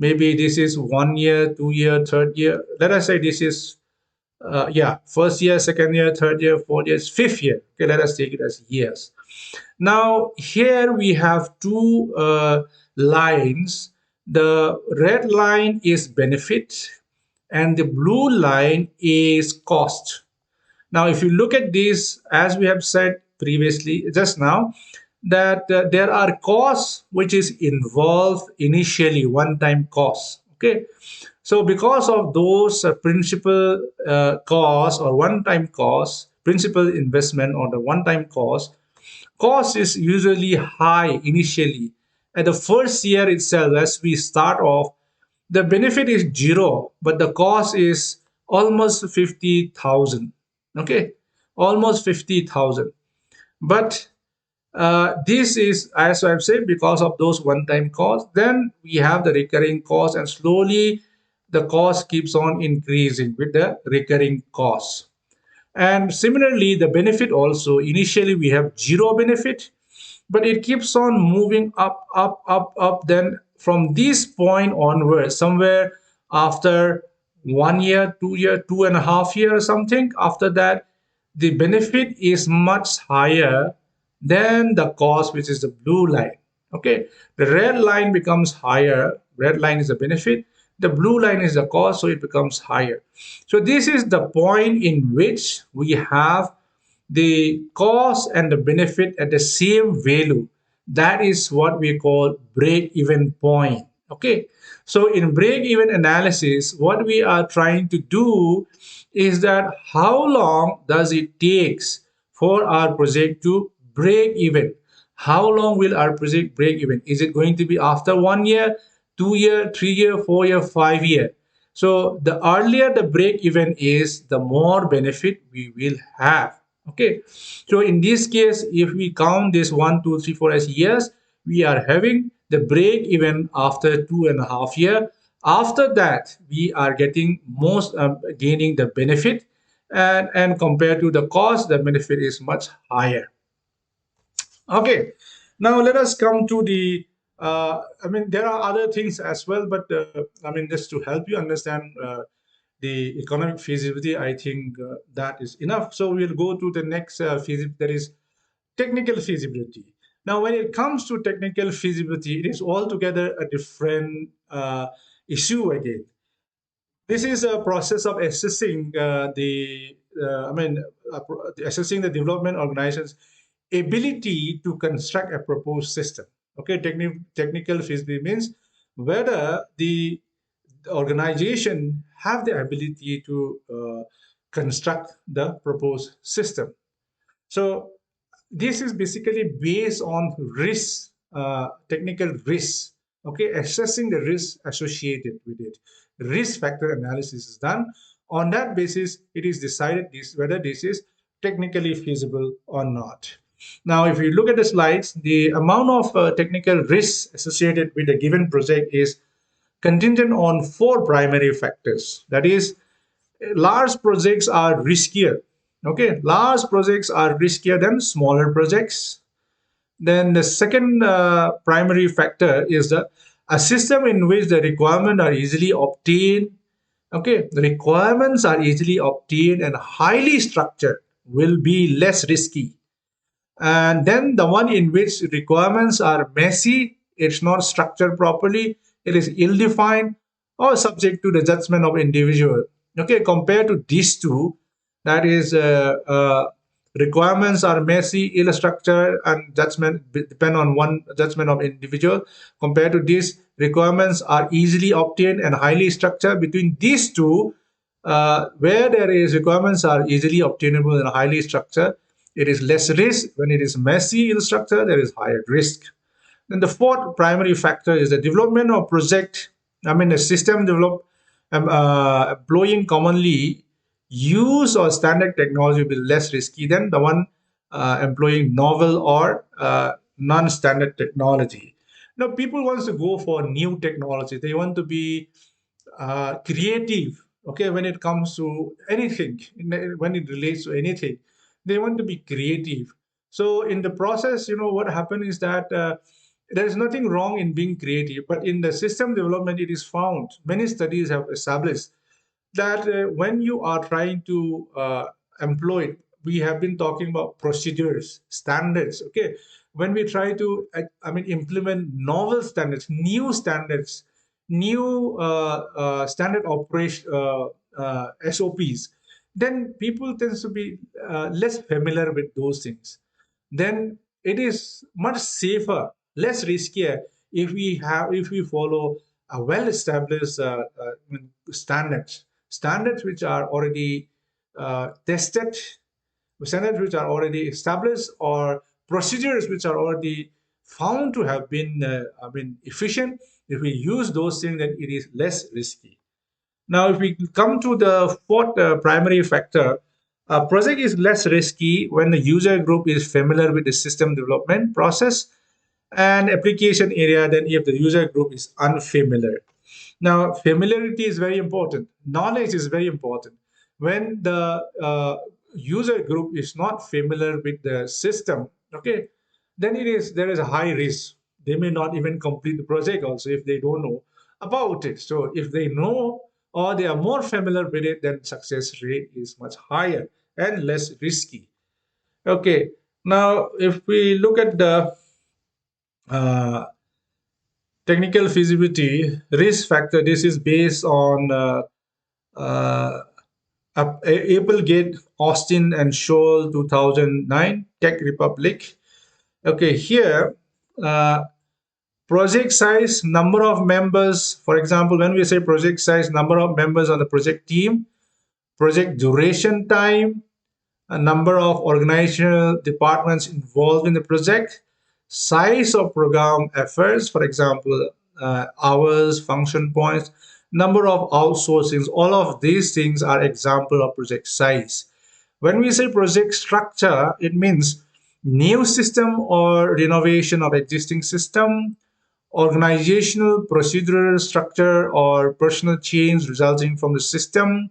Maybe this is 1 year, 2 year, third year. Let us say this is first year, second year, third year, 4 years, fifth year. Okay, let us take it as years. Now here we have two lines. The red line is benefit, and the blue line is cost. Now, if you look at this, as we have said previously, just now, that there are costs which is involved initially, one-time costs. Okay, so because of those principal costs or one-time costs, principal investment or the one-time cost is usually high initially. At the first year itself, as we start off, the benefit is zero, but the cost is almost 50,000. Okay, almost 50,000. But this is, as I've said, because of those one-time costs. Then we have the recurring costs, and slowly the cost keeps on increasing with the recurring costs. And similarly, the benefit also, initially we have zero benefit, but it keeps on moving up, up, up, up. Then from this point onwards, somewhere after 1 year, 2 year, 2.5 years or something, after that, the benefit is much higher then the cost, which is the blue line. Okay, the red line becomes higher. Red line is the benefit. The blue line is the cost, so it becomes higher. So this is the point in which we have the cost and the benefit at the same value. That is what we call break even point. Okay, so in break even analysis, what we are trying to do is that how long does it takes for our project to break even? How long will our project break even? Is it going to be after 1 year, 2 year, 3 year, 4 year, 5 year? So the earlier the break even is, the more benefit we will have. Okay, so in this case, if we count this 1, 2, 3, 4 as years, we are having the break even after 2.5 year. After that, we are getting most gaining the benefit, and compared to the cost, the benefit is much higher. Okay, now let us come to the. I mean, there are other things as well, but I mean, just to help you understand the economic feasibility, I think that is enough. So we'll go to the next feasibility, that is technical feasibility. Now, when it comes to technical feasibility, it is altogether a different issue again. This is a process of assessing assessing the development organization's ability to construct a proposed system. Okay, technical feasibility means whether the organization have the ability to construct the proposed system. So this is basically based on risk, technical risk. Okay, assessing the risk associated with it. Risk factor analysis is done. On that basis, it is decided whether this is technically feasible or not. Now, if you look at the slides, the amount of technical risk associated with a given project is contingent on four primary factors. That is, large projects are riskier. Okay, large projects are riskier than smaller projects. Then the second primary factor is the a system in which the requirements are easily obtained. Okay, the requirements are easily obtained and highly structured will be less risky. And then the one in which requirements are messy, it's not structured properly, it is ill-defined or subject to the judgment of individual. Okay, compared to these two, that is requirements are messy, ill-structured, and judgment depend on one judgment of individual. Compared to these, requirements are easily obtained and highly structured. Between these two, where there is requirements are easily obtainable and highly structured, it is less risk. When it is messy in structure, there is higher risk. Then the fourth primary factor is the development of project. I mean, a system develop employing commonly use or standard technology will be less risky than the one employing novel or non-standard technology. Now, people wants to go for new technology. They want to be creative. Okay, when it comes to anything, when it relates to anything, they want to be creative. So in the process, what happened is that there is nothing wrong in being creative, but in the system development, it is found, many studies have established that when you are trying to employ, we have been talking about procedures, standards. Okay, when we try to implement novel standards, new standards, new standard operation SOPs, then people tends to be less familiar with those things. Then it is much safer, less riskier if we follow a well-established standards which are already tested, standards which are already established, or procedures which are already found to have been efficient. If we use those things, then it is less risky. Now, if we come to the fourth primary factor, a project is less risky when the user group is familiar with the system development process and application area than if the user group is unfamiliar. Now, familiarity is very important. Knowledge is very important. When the user group is not familiar with the system, okay, then there is a high risk. They may not even complete the project also if they don't know about it. So if they know or they are more familiar with it, then success rate is much higher and less risky. Okay. Now, if we look at the uh, technical feasibility risk factor, this is based on uh, Applegate, Austin, and Scholl 2009, Tech Republic. Okay, here, uh, project size, number of members. For example, when we say project size, number of members on the project team, project duration time, a number of organizational departments involved in the project, size of program efforts, for example, hours, function points, number of outsourcings. All of these things are example of project size. When we say project structure, it means new system or renovation of existing system, organizational procedural structure or personal change resulting from the system,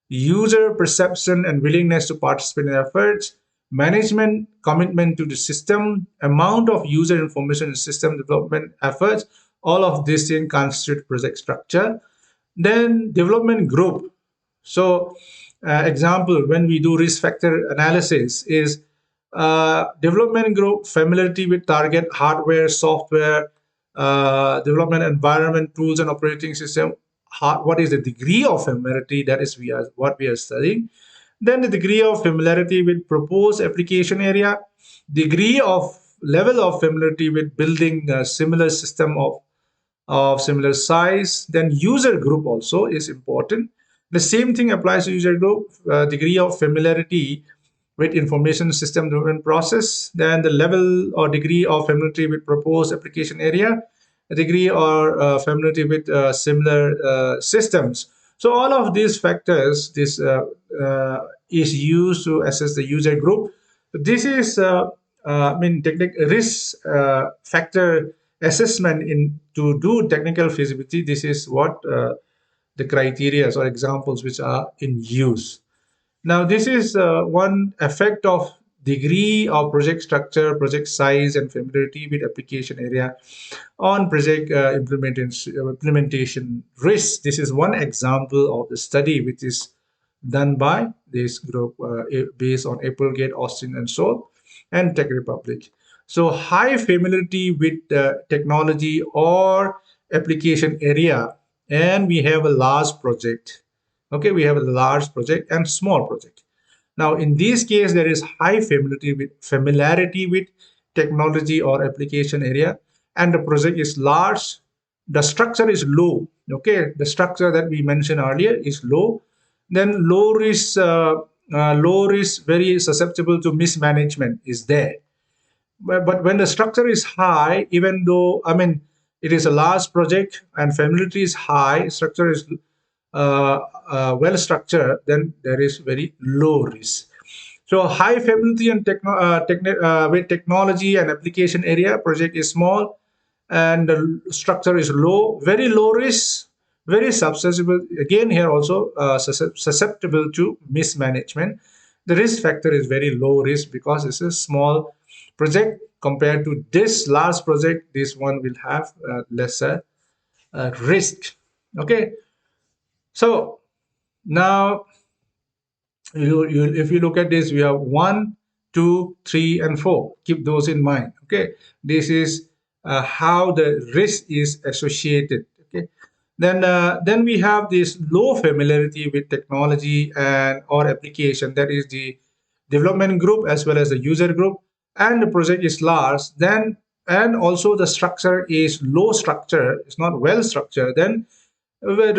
user perception and willingness to participate in efforts, management commitment to the system, amount of user information in system development efforts. All of these things constitute project structure. Then development group. So, example, when we do risk factor analysis, is development group familiarity with target hardware, software, development environment, tools, and operating system. What is the degree of familiarity? That is what we are studying. Then the degree of familiarity with proposed application area, degree of level of familiarity with building a similar system of similar size. Then user group also is important. The same thing applies to user group, degree of familiarity with information system development process, then the level or degree of familiarity with proposed application area, a degree or familiarity with similar systems. So all of these factors, this is used to assess the user group. This is, risk factor assessment in to do technical feasibility. This is what the criteria or examples which are in use. Now, this is one effect of degree of project structure, project size, and familiarity with application area on project implementation risk. This is one example of the study which is done by this group based on Applegate, Austin, and Seoul, and Tech Republic. So, high familiarity with technology or application area, and we have a large project. Okay, we have a large project and small project. Now, in this case, there is high familiarity with technology or application area, and the project is large. The structure is low. Okay, the structure that we mentioned earlier is low. Then low risk, very susceptible to mismanagement is there. But when the structure is high, even though it is a large project and familiarity is high, structure is well structured, then there is very low risk. So high familiarity and with technology and application area, project is small and the structure is low, very low risk, very susceptible. Again, here also susceptible to mismanagement. The risk factor is very low risk because it's a small project compared to this large project. This one will have lesser risk. Okay, so now if you look at this, we have 1, 2, 3, and 4. Keep those in mind. Okay, this is how the risk is associated. Okay, then we have this low familiarity with technology and or application. That is the development group as well as the user group, and the project is large. Then and also the structure is low structure. It's not well structured. Then the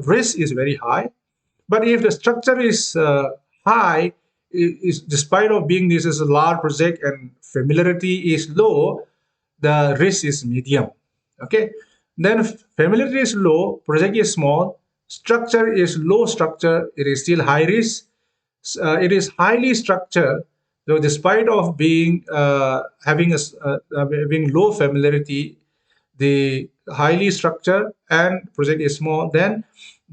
risk is very high. But if the structure is high, is despite of being this is a large project and familiarity is low, the risk is medium. Okay. Then familiarity is low, project is small, structure is low structure, it is still high risk. It is highly structured. So despite of being having low familiarity, the highly structured and project is small, then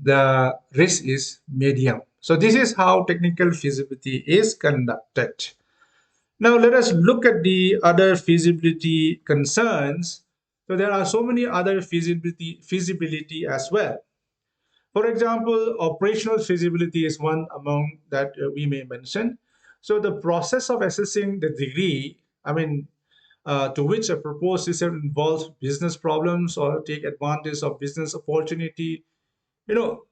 the risk is medium. So this is how technical feasibility is conducted. Now let us look at the other feasibility concerns. So there are so many other feasibility as well. For example, operational feasibility is one among that we may mention. So the process of assessing the degree, to which a proposed system involves business problems or take advantage of business opportunity, you know,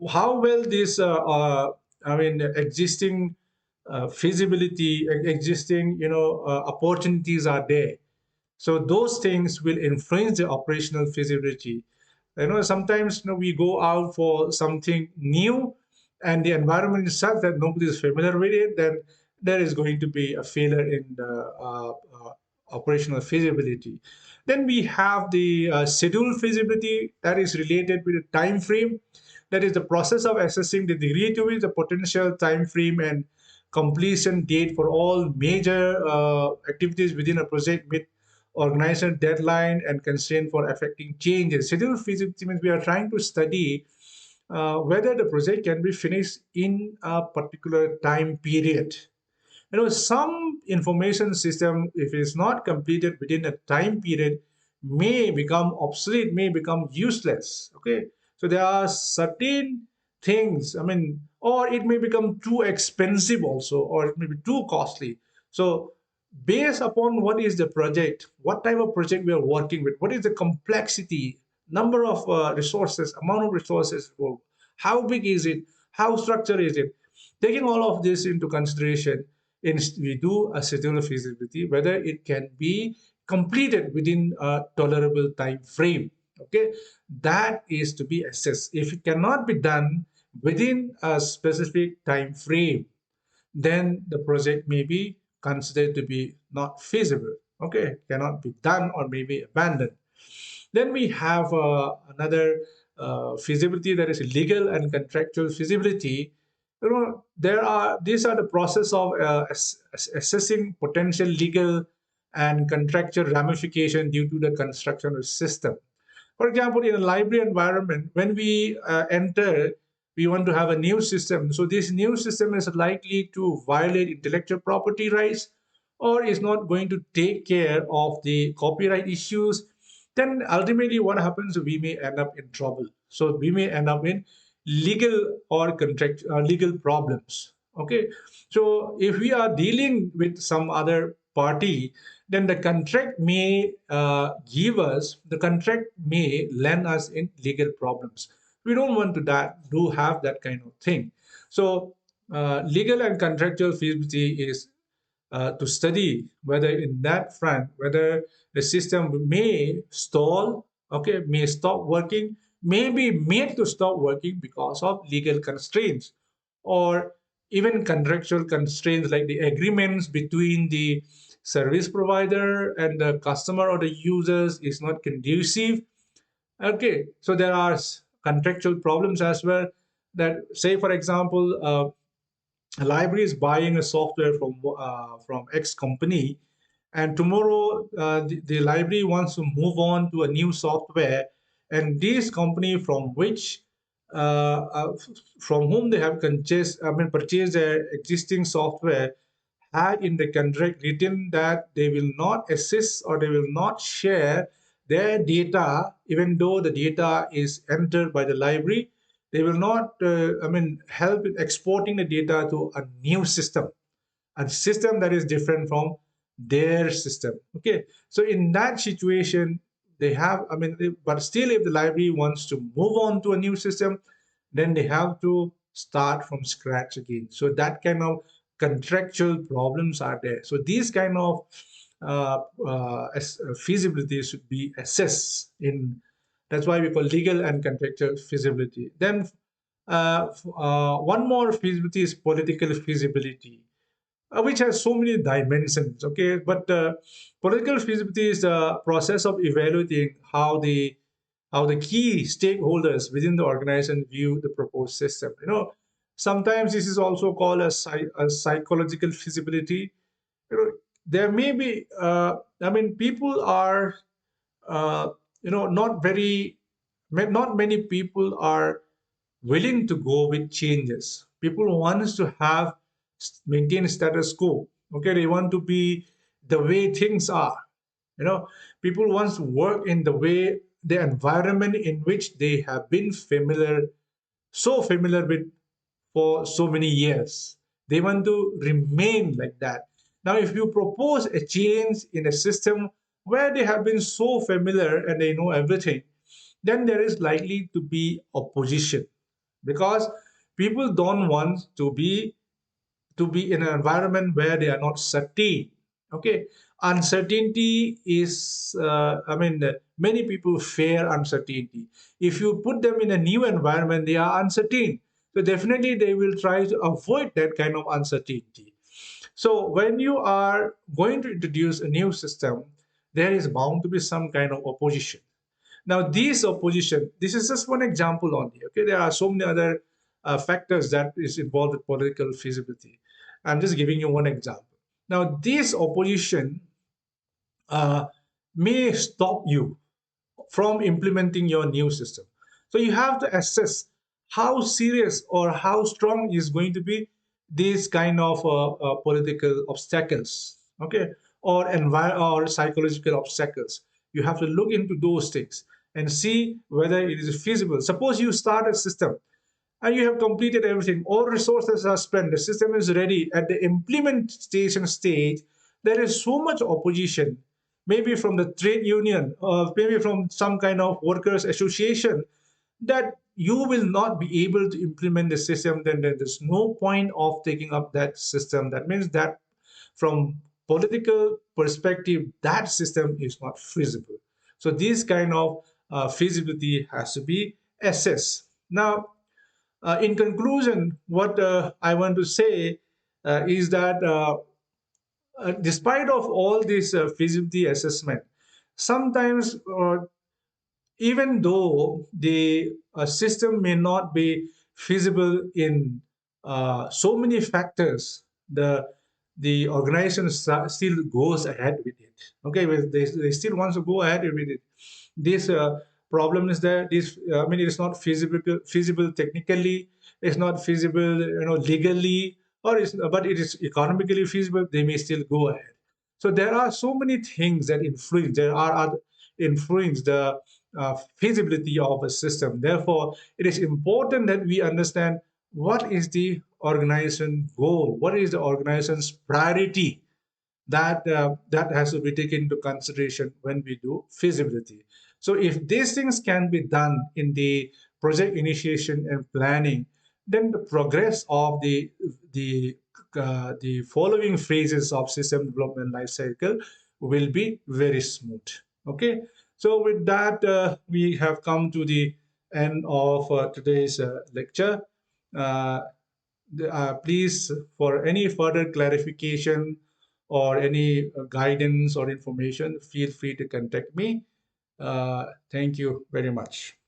how well this, existing feasibility, existing, opportunities are there. So those things will influence the operational feasibility. Sometimes we go out for something new, and the environment itself that nobody is familiar with it, then there is going to be a failure in the operational feasibility. Then we have the schedule feasibility that is related with the time frame. That is the process of assessing the degree to which the potential time frame and completion date for all major activities within a project with organizational deadline and constraint for affecting changes. Schedule feasibility means we are trying to study whether the project can be finished in a particular time period. Some information system, if it is not completed within a time period, may become obsolete, may become useless. Okay, so there are certain things, or it may become too expensive also, or it may be too costly. So based upon what is the project, what type of project we are working with, what is the complexity, number of resources, amount of resources, how big is it, how structured is it, taking all of this into consideration, we do a schedule feasibility whether it can be completed within a tolerable time frame. Okay, that is to be assessed. If it cannot be done within a specific time frame, then the project may be considered to be not feasible. Okay, cannot be done or may be abandoned. Then we have another feasibility, that is legal and contractual feasibility. There are these are the process of assessing potential legal and contractual ramification due to the construction of system. For example, in a library environment, when we enter, we want to have a new system. So this new system is likely to violate intellectual property rights, or is not going to take care of the copyright issues. Then ultimately what happens, we may end up in trouble. So we may end up in legal or contract legal problems. Okay, so if we are dealing with some other party, then the contract may the contract may land us in legal problems. We don't want to do have that kind of thing. So legal and contractual feasibility is to study whether in that front, whether the system may stall, okay, may stop working, may be made to stop working because of legal constraints, or even contractual constraints like the agreements between the service provider and the customer or the users is not conducive. Okay, so there are contractual problems as well. That, say for example, a library is buying a software from X company, and tomorrow the library wants to move on to a new software, and this company uh, uh, from whom they have purchased their existing software had in the contract written that they will not assist or they will not share their data, even though the data is entered by the library. They will not, help in exporting the data to a new system, a system that is different from their system. Okay, so in that situation, they have, but still, if the library wants to move on to a new system, then they have to start from scratch again. So that kind of contractual problems are there. So these kind of feasibility should be assessed in. That's why we call legal and contractual feasibility. Then one more feasibility is political feasibility, which has so many dimensions. Okay, but political feasibility is the process of evaluating how the key stakeholders within the organization view the proposed system. Sometimes this is also called a psychological feasibility. There may be, people are, not very, not many people are willing to go with changes. People wants to have maintain status quo. Okay, they want to be the way things are. You know, people wants to work in the way the environment in which they have been familiar, so familiar with for so many years. They want to remain like that. Now, if you propose a change in a system where they have been so familiar and they know everything, then there is likely to be opposition, because people don't want to be in an environment where they are not certain. Okay, uncertainty is, many people fear uncertainty. If you put them in a new environment, they are uncertain. So definitely they will try to avoid that kind of uncertainty. So when you are going to introduce a new system, there is bound to be some kind of opposition. Now, these opposition, this is just one example only. Okay, there are so many other factors that is involved with political feasibility. I'm just giving you one example. Now, this opposition uh, may stop you from implementing your new system. So you have to assess how serious or how strong is going to be these kind of political obstacles, okay, or or psychological obstacles. You have to look into those things and see whether it is feasible. Suppose you start a system and you have completed everything, all resources are spent, the system is ready. At the implementation stage, there is so much opposition, maybe from the trade union or maybe from some kind of workers association, that you will not be able to implement the system. Then there's no point of taking up that system. That means that from political perspective, that system is not feasible. So this kind of feasibility has to be assessed. Now, in conclusion, what I want to say is that despite of all this feasibility assessment, sometimes even though the system may not be feasible in so many factors, the organization still goes ahead with it. Okay, they still want to go ahead with it. This problem is there. This, it is not feasible technically. It's not feasible, legally, but it is economically feasible. They may still go ahead. So there are so many things that influence. There are other influence the feasibility of a system. Therefore, it is important that we understand what is the organization goal, what is the organization's priority, that has to be taken into consideration when we do feasibility. So if these things can be done in the project initiation and planning, then the progress of the following phases of system development life cycle will be very smooth. Okay, so with that, we have come to the end of today's lecture. Uh, Please, for any further clarification or any guidance or information, feel free to contact me. Thank you very much.